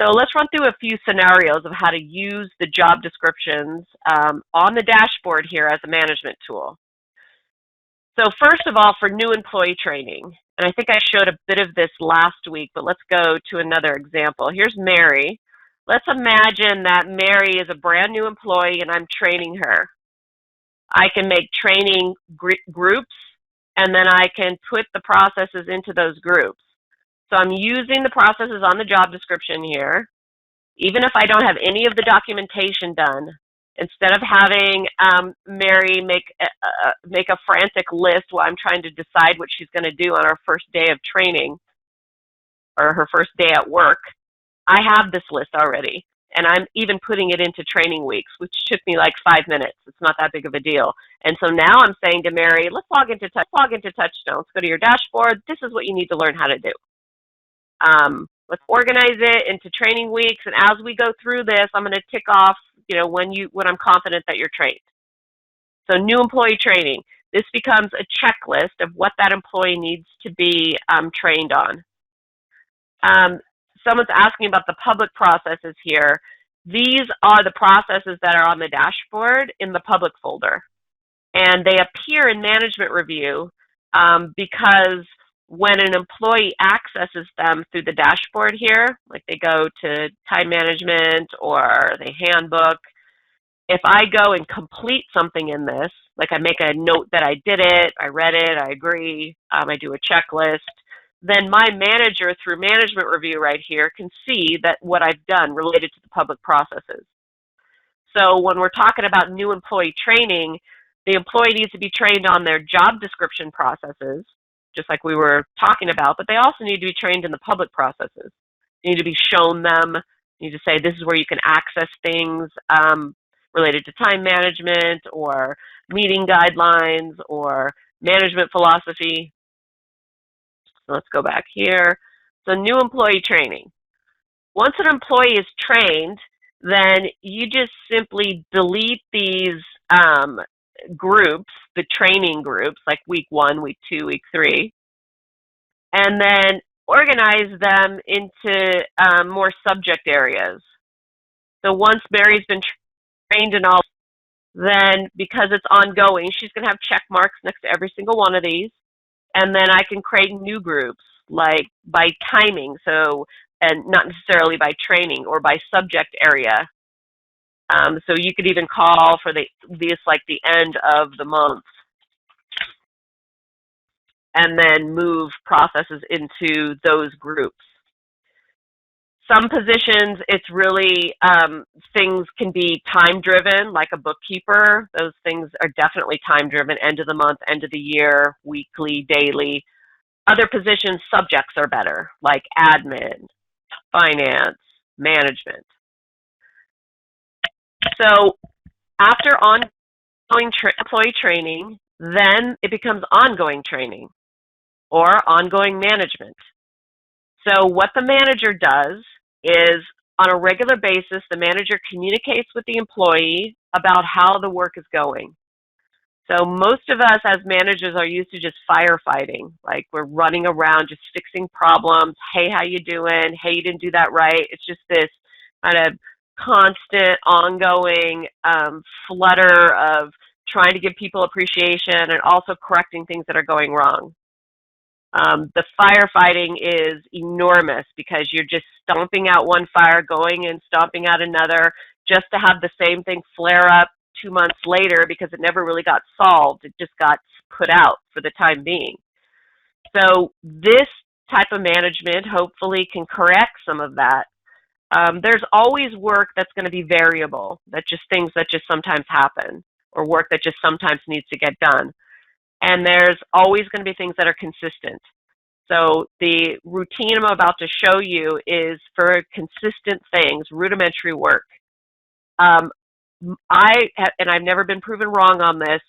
So let's run through a few scenarios of how to use the job descriptions on the dashboard here as a management tool. So first of all, for new employee training, and I think I showed a bit of this last week, but let's go to another example. Here's Mary. Let's imagine that Mary is a brand new employee and I'm training her. I can make training groups, and then I can put the processes into those groups. So I'm using the processes on the job description here. Even if I don't have any of the documentation done, instead of having Mary make a frantic list while I'm trying to decide what she's going to do on her first day of training or her first day at work, I have this list already. And I'm even putting it into training weeks, which took me like 5 minutes. It's not that big of a deal. And so now I'm saying to Mary, let's log into TouchStone. Let's go to your dashboard. This is what you need to learn how to do. Let's organize it into training weeks. And as we go through this, I'm going to tick off, when I'm confident that you're trained. So new employee training. This becomes a checklist of what that employee needs to be trained on. Someone's asking about the public processes here. These are the processes that are on the dashboard in the public folder. And they appear in management review because when an employee accesses them through the dashboard here, like they go to time management or the handbook, if I go and complete something in this, like I make a note that I did it, I read it, I agree, I do a checklist, then my manager through management review right here can see that what I've done related to the public processes. So when we're talking about new employee training, the employee needs to be trained on their job description processes, just like we were talking about, but they also need to be trained in the public processes. You need to be shown them. You need to say, this is where you can access things related to time management or meeting guidelines or management philosophy. So let's go back here. So new employee training. Once an employee is trained, then you just simply delete these groups, the training groups, like week 1, week 2, week 3, and then organize them into more subject areas. So once Mary's been trained in all, then because it's ongoing, she's going to have check marks next to every single one of these, and then I can create new groups, like by timing, so, and not necessarily by training or by subject area. So you could even call for this like the end of the month, and then move processes into those groups. Some positions, it's really, things can be time-driven, like a bookkeeper. Those things are definitely time-driven, end of the month, end of the year, weekly, daily. Other positions, subjects are better, like admin, finance, management. So after ongoing employee training, then it becomes ongoing training or ongoing management. So what the manager does is, on a regular basis, the manager communicates with the employee about how the work is going. So most of us as managers are used to just firefighting, like we're running around just fixing problems. Hey, how you doing? Hey, you didn't do that right. It's just this kind of constant, ongoing flutter of trying to give people appreciation and also correcting things that are going wrong. The firefighting is enormous because you're just stomping out one fire, going and stomping out another, just to have the same thing flare up 2 months later because it never really got solved. It just got put out for the time being. So this type of management hopefully can correct some of that. There's always work that's going to be variable, things that just sometimes happen, or work that just sometimes needs to get done. And there's always going to be things that are consistent. So the routine I'm about to show you is for consistent things, rudimentary work. I've never been proven wrong on this.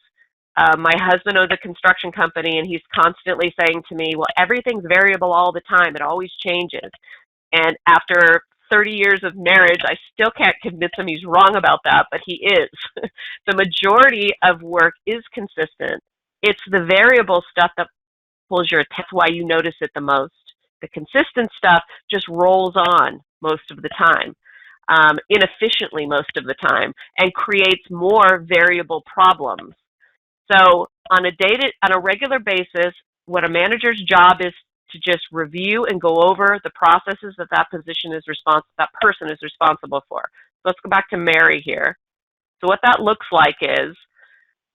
My husband owns a construction company, and he's constantly saying to me, well, everything's variable all the time. It always changes. And after 30 years of marriage, I still can't convince him he's wrong about that, but he is. The majority of work is consistent. It's the variable stuff that pulls your attention. That's why you notice it the most. The consistent stuff just rolls on most of the time, inefficiently most of the time, and creates more variable problems. So on a regular basis, what a manager's job is to just review and go over the processes that person is responsible for. So let's go back to Mary here. So what that looks like is,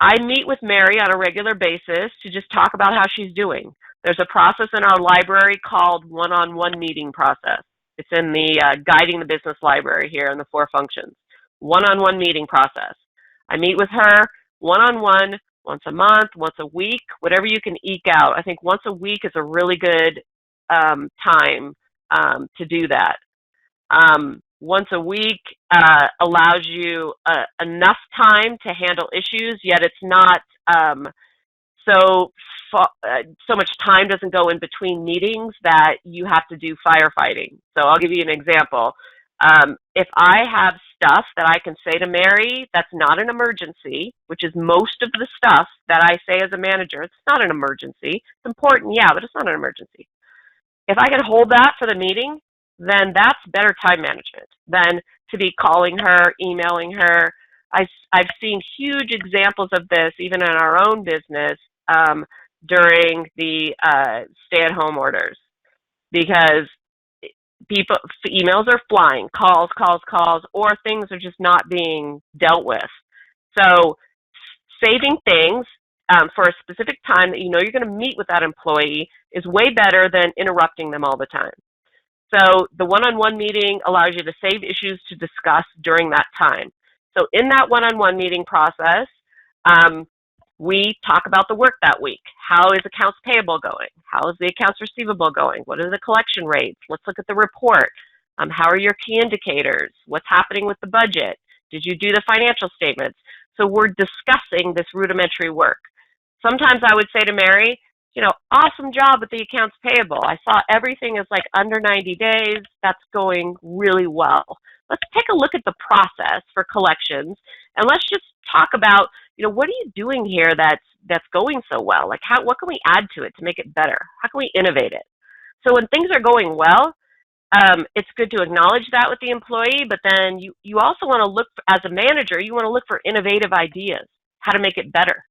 I meet with Mary on a regular basis to just talk about how she's doing. There's a process in our library called one-on-one meeting process. It's in the Guiding the Business library here in the 4 functions. One-on-one meeting process. I meet with her one-on-one, once a month, once a week, whatever you can eke out. I think once a week is a really good time to do that. Once a week allows you enough time to handle issues, yet it's not so much time doesn't go in between meetings that you have to do firefighting. So I'll give you an example. If I have stuff that I can say to Mary that's not an emergency, which is most of the stuff that I say as a manager, it's not an emergency. It's important, yeah, but it's not an emergency. If I can hold that for the meeting, then that's better time management than to be calling her, emailing her. I've seen huge examples of this even in our own business during the stay-at-home orders, because emails are flying, calls, or things are just not being dealt with. So saving things for a specific time that you know you're going to meet with that employee is way better than interrupting them all the time. So the one-on-one meeting allows you to save issues to discuss during that time. So in that one-on-one meeting process, we talk about the work that week. How is accounts payable going? How is the accounts receivable going? What are the collection rates? Let's look at the report. How are your key indicators? What's happening with the budget? Did you do the financial statements? So we're discussing this rudimentary work. Sometimes I would say to Mary, you know, awesome job with the accounts payable. I saw everything is like under 90 days. That's going really well. Let's take a look at the process for collections, and let's just talk about, you know, what are you doing here that's going so well? Like, what can we add to it to make it better? How can we innovate it? So when things are going well, it's good to acknowledge that with the employee, but then you also want to look, as a manager, you want to look for innovative ideas, how to make it better.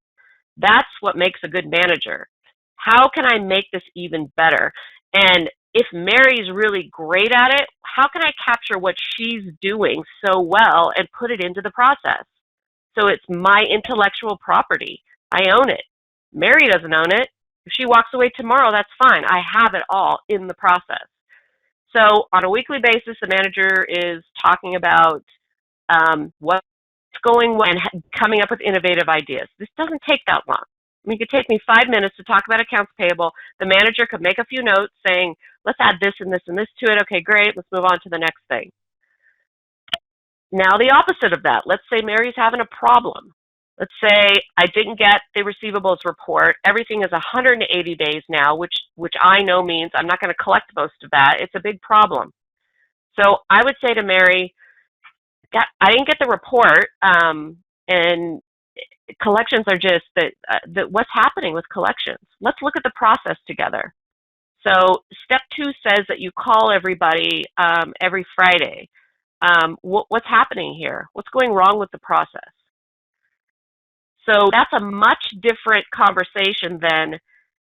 That's what makes a good manager. How can I make this even better? And if Mary's really great at it, how can I capture what she's doing so well and put it into the process? So it's my intellectual property. I own it. Mary doesn't own it. If she walks away tomorrow, that's fine. I have it all in the process. So on a weekly basis, the manager is talking about what's going well and coming up with innovative ideas. This doesn't take that long. I mean, it could take me 5 minutes to talk about accounts payable. The manager could make a few notes saying, let's add this and this and this to it. Okay, great. Let's move on to the next thing. Now the opposite of that. Let's say Mary's having a problem. Let's say I didn't get the receivables report. Everything is 180 days now, which I know means I'm not going to collect most of that. It's a big problem. So I would say to Mary, I didn't get the report, and collections are just what's happening with collections. Let's look at the process together. So step 2 says that you call everybody every Friday. What's happening here? What's going wrong with the process? So that's a much different conversation than,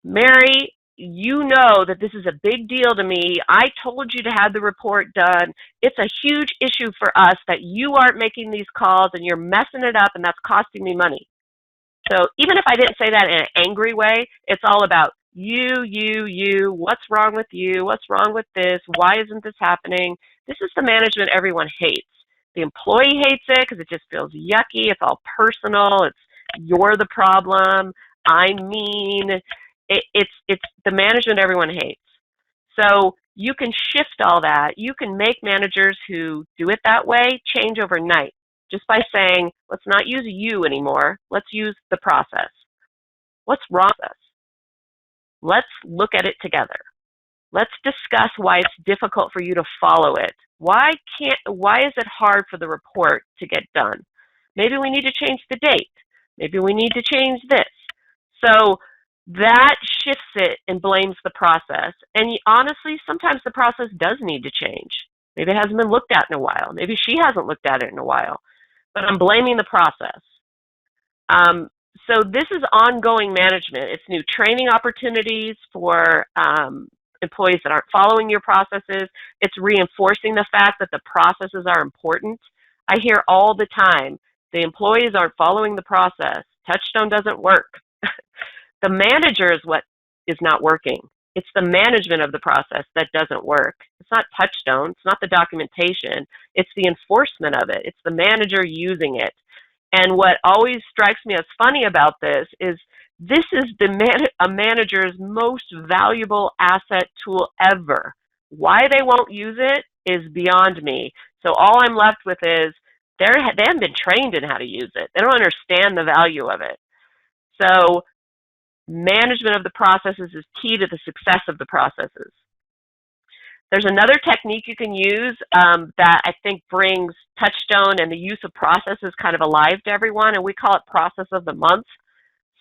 Mary, you know that this is a big deal to me. I told you to have the report done. It's a huge issue for us that you aren't making these calls and you're messing it up, and that's costing me money. So even if I didn't say that in an angry way, it's all about you, what's wrong with you, what's wrong with this, why isn't this happening? This is the management everyone hates. The employee hates it because it just feels yucky, it's all personal, it's you're the problem, I mean, it's the management everyone hates. So you can shift all that. You can make managers who do it that way change overnight just by saying, let's not use you anymore, let's use the process. What's wrong with us? Let's look at it together. Let's discuss why it's difficult for you to follow it. Why is it hard for the report to get done? Maybe we need to change the date. Maybe we need to change this. So that shifts it and blames the process. And honestly, sometimes the process does need to change. Maybe it hasn't been looked at in a while. Maybe she hasn't looked at it in a while. But I'm blaming the process. So this is ongoing management. It's new training opportunities for employees that aren't following your processes. It's reinforcing the fact that the processes are important. I hear all the time, the employees aren't following the process. TouchStone doesn't work. The manager is what is not working. It's the management of the process that doesn't work. It's not TouchStone. It's not the documentation. It's the enforcement of it. It's the manager using it. And what always strikes me as funny about this is a manager's most valuable asset tool ever. Why they won't use it is beyond me. So all I'm left with is they haven't been trained in how to use it. They don't understand the value of it. So management of the processes is key to the success of the processes. There's another technique you can use that I think brings TouchStone and the use of processes kind of alive to everyone, and we call it process of the month.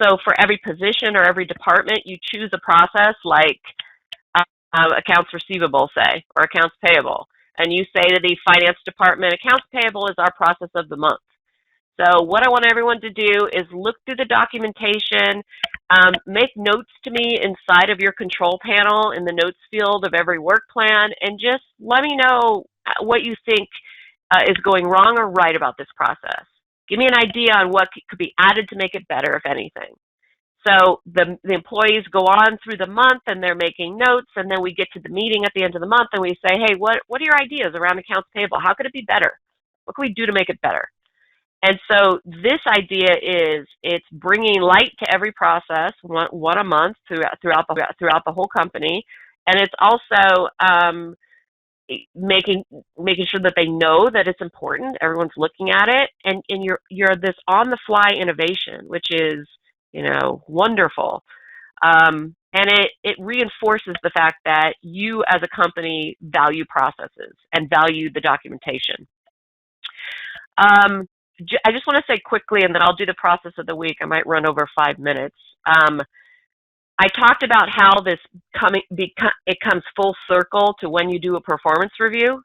So for every position or every department, you choose a process like accounts receivable, say, or accounts payable. And you say to the finance department, accounts payable is our process of the month. So what I want everyone to do is look through the documentation, Make notes to me inside of your control panel in the notes field of every work plan, and just let me know what you think is going wrong or right about this process. Give me an idea on what could be added to make it better, if anything. So the employees go on through the month and they're making notes, and then we get to the meeting at the end of the month and we say, hey, what are your ideas around accounts payable? How could it be better? What can we do to make it better? And so this idea is it's bringing light to every process, one a month throughout the whole company, and it's also making sure that they know that it's important. Everyone's looking at it, and you're this on the fly innovation, which is wonderful, and it reinforces the fact that you as a company value processes and value the documentation. I just want to say quickly, and then I'll do the process of the week. I might run over 5 minutes. I talked about how it comes full circle to when you do a performance review.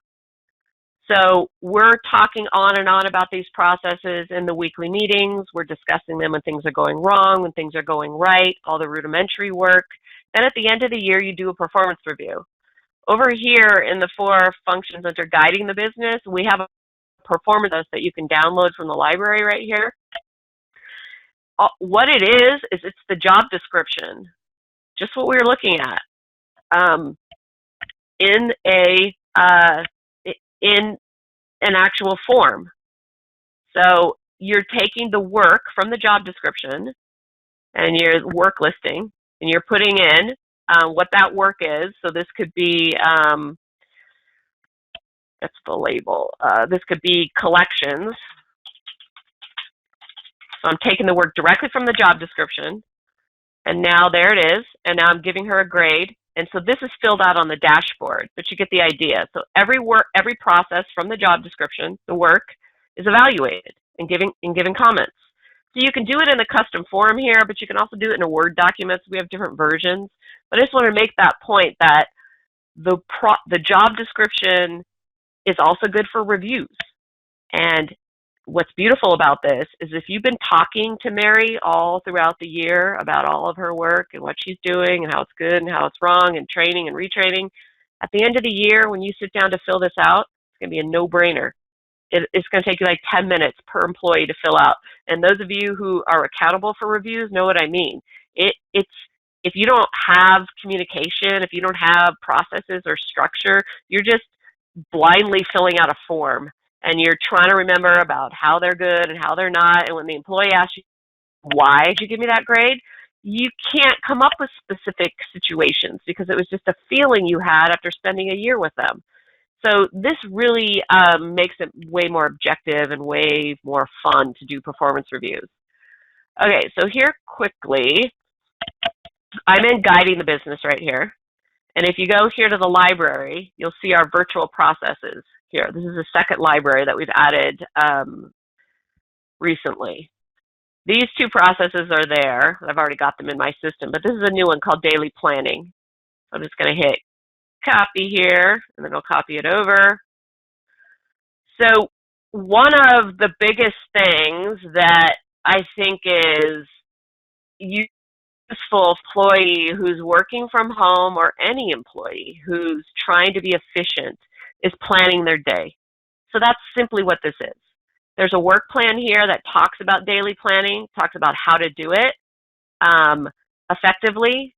So we're talking on and on about these processes in the weekly meetings. We're discussing them when things are going wrong, when things are going right, all the rudimentary work. Then at the end of the year, you do a performance review. Over here in the 4 functions under guiding the business, we have a performance that you can download from the library right here. What it is it's the job description, just what we were looking at, in an actual form. So you're taking the work from the job description and your work listing, and you're putting in what that work is. So this could be, that's the label. This could be collections. So I'm taking the work directly from the job description, and now there it is, and now I'm giving her a grade. And so this is filled out on the dashboard, but you get the idea. So every process from the job description, the work, is evaluated and given comments. So you can do it in a custom form here, but you can also do it in a Word document. So we have different versions. But I just want to make that point that the job description is also good for reviews. And what's beautiful about this is if you've been talking to Mary all throughout the year about all of her work and what she's doing and how it's good and how it's wrong and training and retraining, at the end of the year when you sit down to fill this out, it's going to be a no-brainer. It's going to take you like 10 minutes per employee to fill out. And those of you who are accountable for reviews know what I mean. If you don't have communication, if you don't have processes or structure, you're just blindly filling out a form. And you're trying to remember about how they're good and how they're not. And when the employee asks you, why did you give me that grade? You can't come up with specific situations because it was just a feeling you had after spending a year with them. So this really makes it way more objective and way more fun to do performance reviews. Okay, so here quickly, I'm in guiding the business right here. And if you go here to the library, you'll see our virtual processes here. This is the second library that we've added recently. These 2 processes are there. I've already got them in my system, but this is a new one called daily planning. So I'm just going to hit copy here, and then I'll copy it over. So one of the biggest things that I think is useful employee who's working from home, or any employee who's trying to be efficient, is planning their day. So that's simply what this is. There's a work plan here that talks about daily planning, talks about how to do it effectively.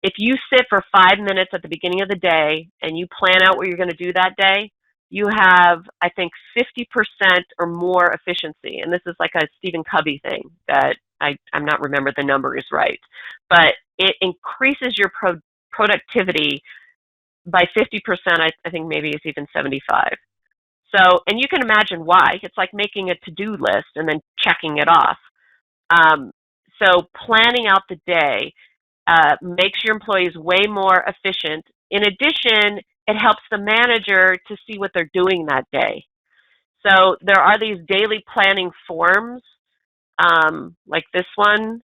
If you sit for 5 minutes at the beginning of the day and you plan out what you're going to do that day, you have, I think, 50% or more efficiency. And this is like a Stephen Covey thing that I'm not remember the number is right. But it increases your productivity by 50%. I think maybe it's even 75. So, and you can imagine why. It's like making a to-do list and then checking it off. So planning out the day makes your employees way more efficient. In addition, it helps the manager to see what they're doing that day. So there are these daily planning forms, like this one.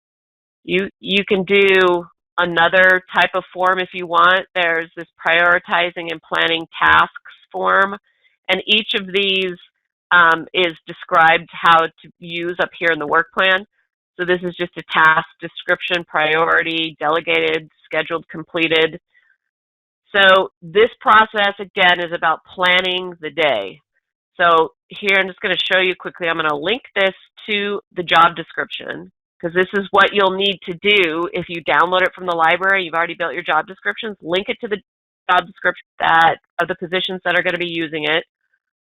You can do another type of form if you want. There's this prioritizing and planning tasks form, and each of these is described how to use up here in the work plan. So this is just a task description, priority, delegated, scheduled, completed. So this process, again, is about planning the day. So here, I'm just going to show you quickly. I'm going to link this to the job description, because this is what you'll need to do if you download it from the library. You've already built your job descriptions. Link it to the job description of the positions that are going to be using it,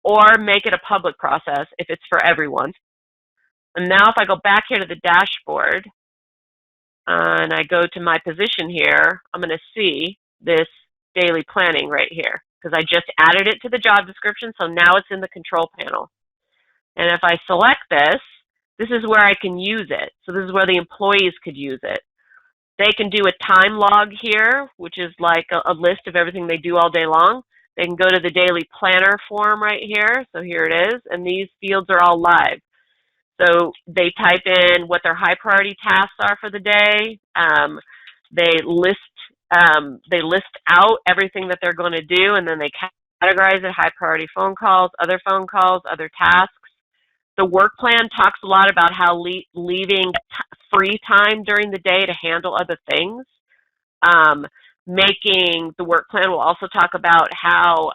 or make it a public process if it's for everyone. And now if I go back here to the dashboard and I go to my position here, I'm going to see this daily planning right here, because I just added it to the job description, so now it's in the control panel. And if I select this, this is where I can use it. So this is where the employees could use it. They can do a time log here, which is like a list of everything they do all day long. They can go to the daily planner form right here. So here it is, and these fields are all live. So they type in what their high priority tasks are for the day. They list out everything that they're going to do, and then they categorize it: high priority phone calls, other tasks. The work plan talks a lot about how leaving free time during the day to handle other things. Making the work plan will also talk about how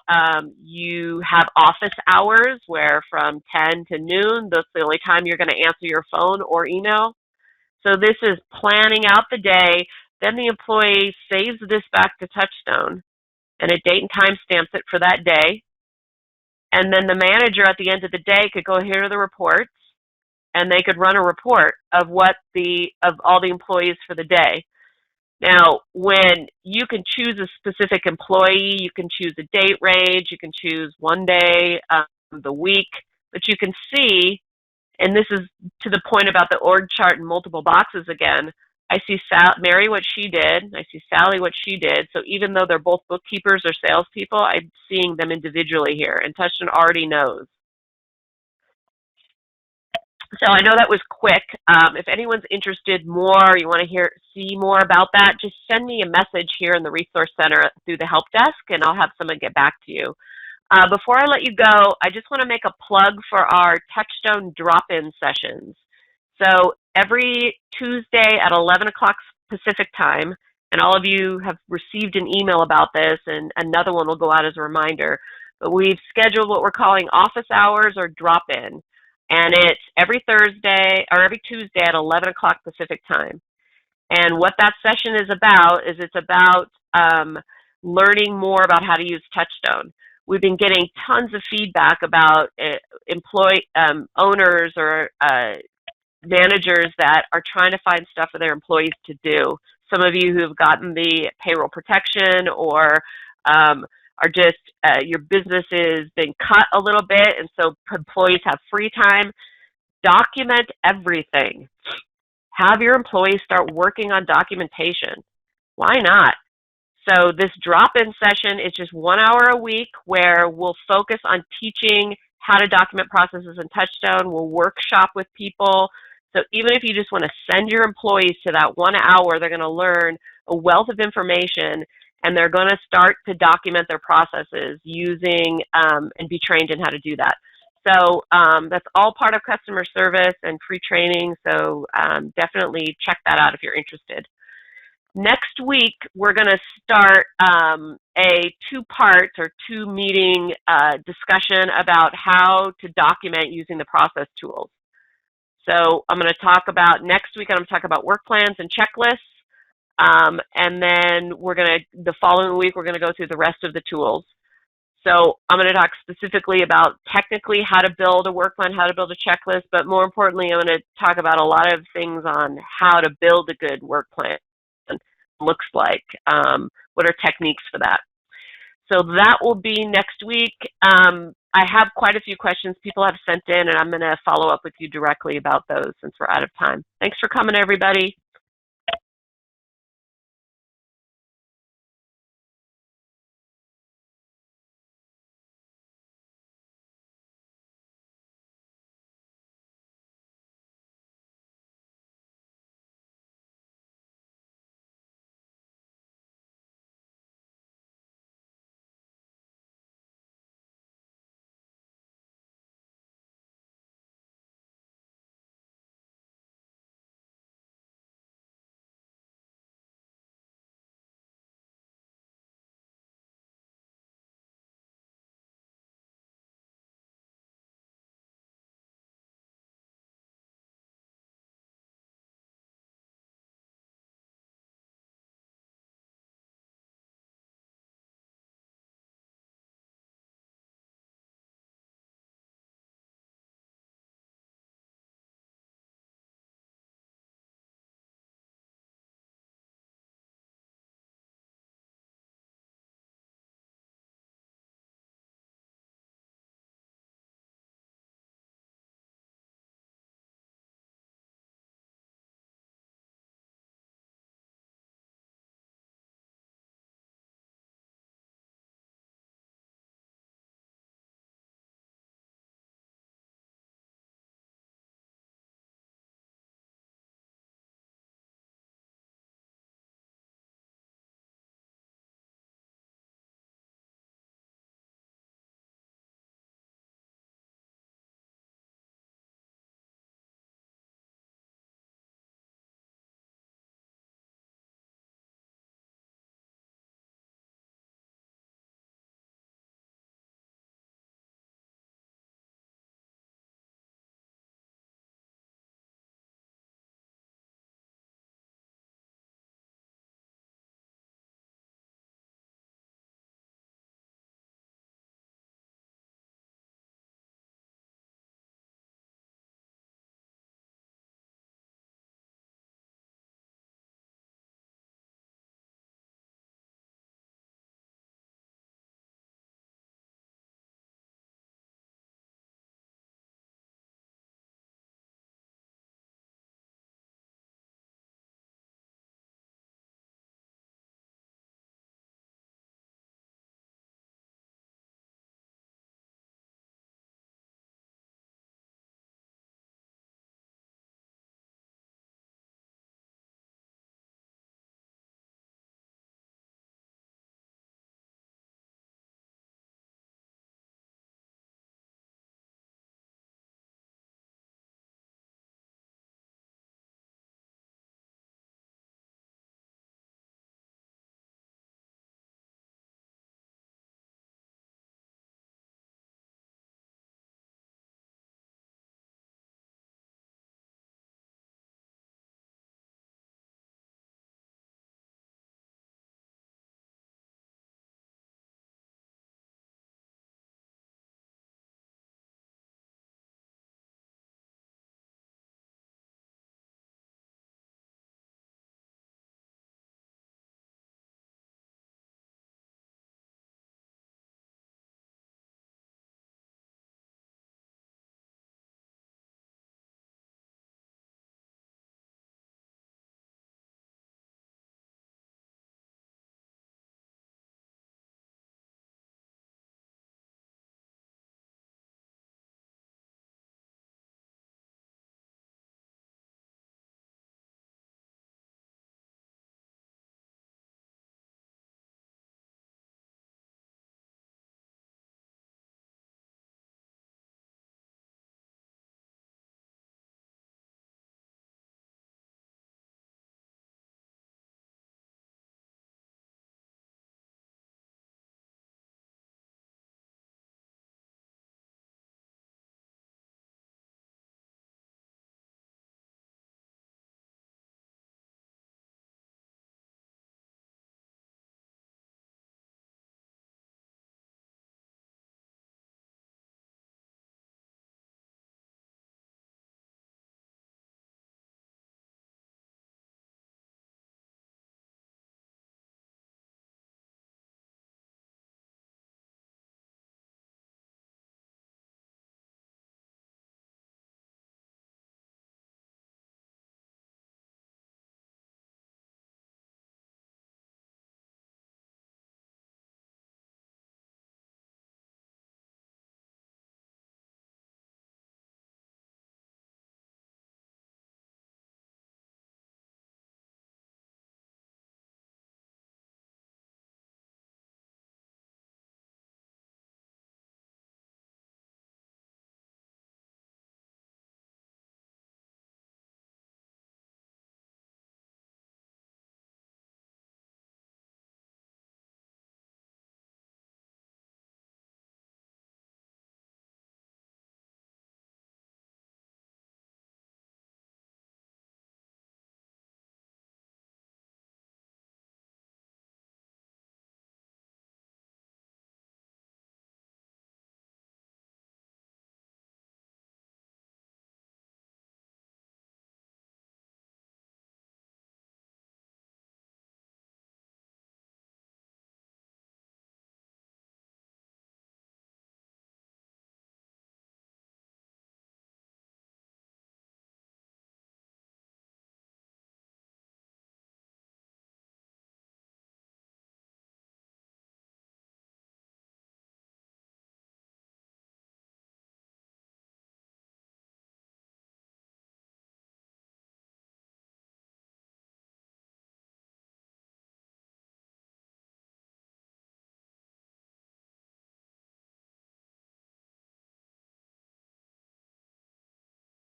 you have office hours, where from 10 to noon, that's the only time you're going to answer your phone or email. So this is planning out the day. Then the employee saves this back to TouchStone, and a date and time stamps it for that day. And then the manager at the end of the day could go here to the reports, and they could run a report of all the employees for the day. Now, when you can choose a specific employee, you can choose a date range, you can choose one day, the week, but you can see, and this is to the point about the org chart and multiple boxes again. I see Mary what she did, I see Sally what she did. So even though they're both bookkeepers or salespeople, I'm seeing them individually here, and TouchStone already knows. So I know that was quick. If anyone's interested more, you want to see more about that, just send me a message here in the Resource Center through the help desk, and I'll have someone get back to you. Before I let you go, I just want to make a plug for our TouchStone drop-in sessions. So every Tuesday at 11 o'clock Pacific time, and all of you have received an email about this, and another one will go out as a reminder, but we've scheduled what we're calling office hours or drop-in. And it's every Thursday or every Tuesday at 11 o'clock Pacific time. And what that session is it's about learning more about how to use TouchStone. We've been getting tons of feedback about owners or managers that are trying to find stuff for their employees to do. Some of you who have gotten the payroll protection or are just, your business is been cut a little bit, and so employees have free time. Document everything. Have your employees start working on documentation. Why not? So this drop-in session is just 1 hour a week where we'll focus on teaching how to document processes in TouchStone. We'll workshop with people. So even if you just want to send your employees to that 1 hour, they're going to learn a wealth of information, and they're going to start to document their processes using and be trained in how to do that. So that's all part of customer service and free training, so definitely check that out if you're interested. Next week, we're going to start a two-part or two-meeting discussion about how to document using the process tools. So I'm going to talk about, next week I'm going to talk about work plans and checklists. And then the following week, we're going to go through the rest of the tools. So I'm going to talk specifically about technically how to build a work plan, how to build a checklist, but more importantly, I'm going to talk about a lot of things on how to build a good work plan. Looks like, what are techniques for that. So that will be next week. I have quite a few questions people have sent in, and I'm going to follow up with you directly about those since we're out of time. Thanks for coming, everybody.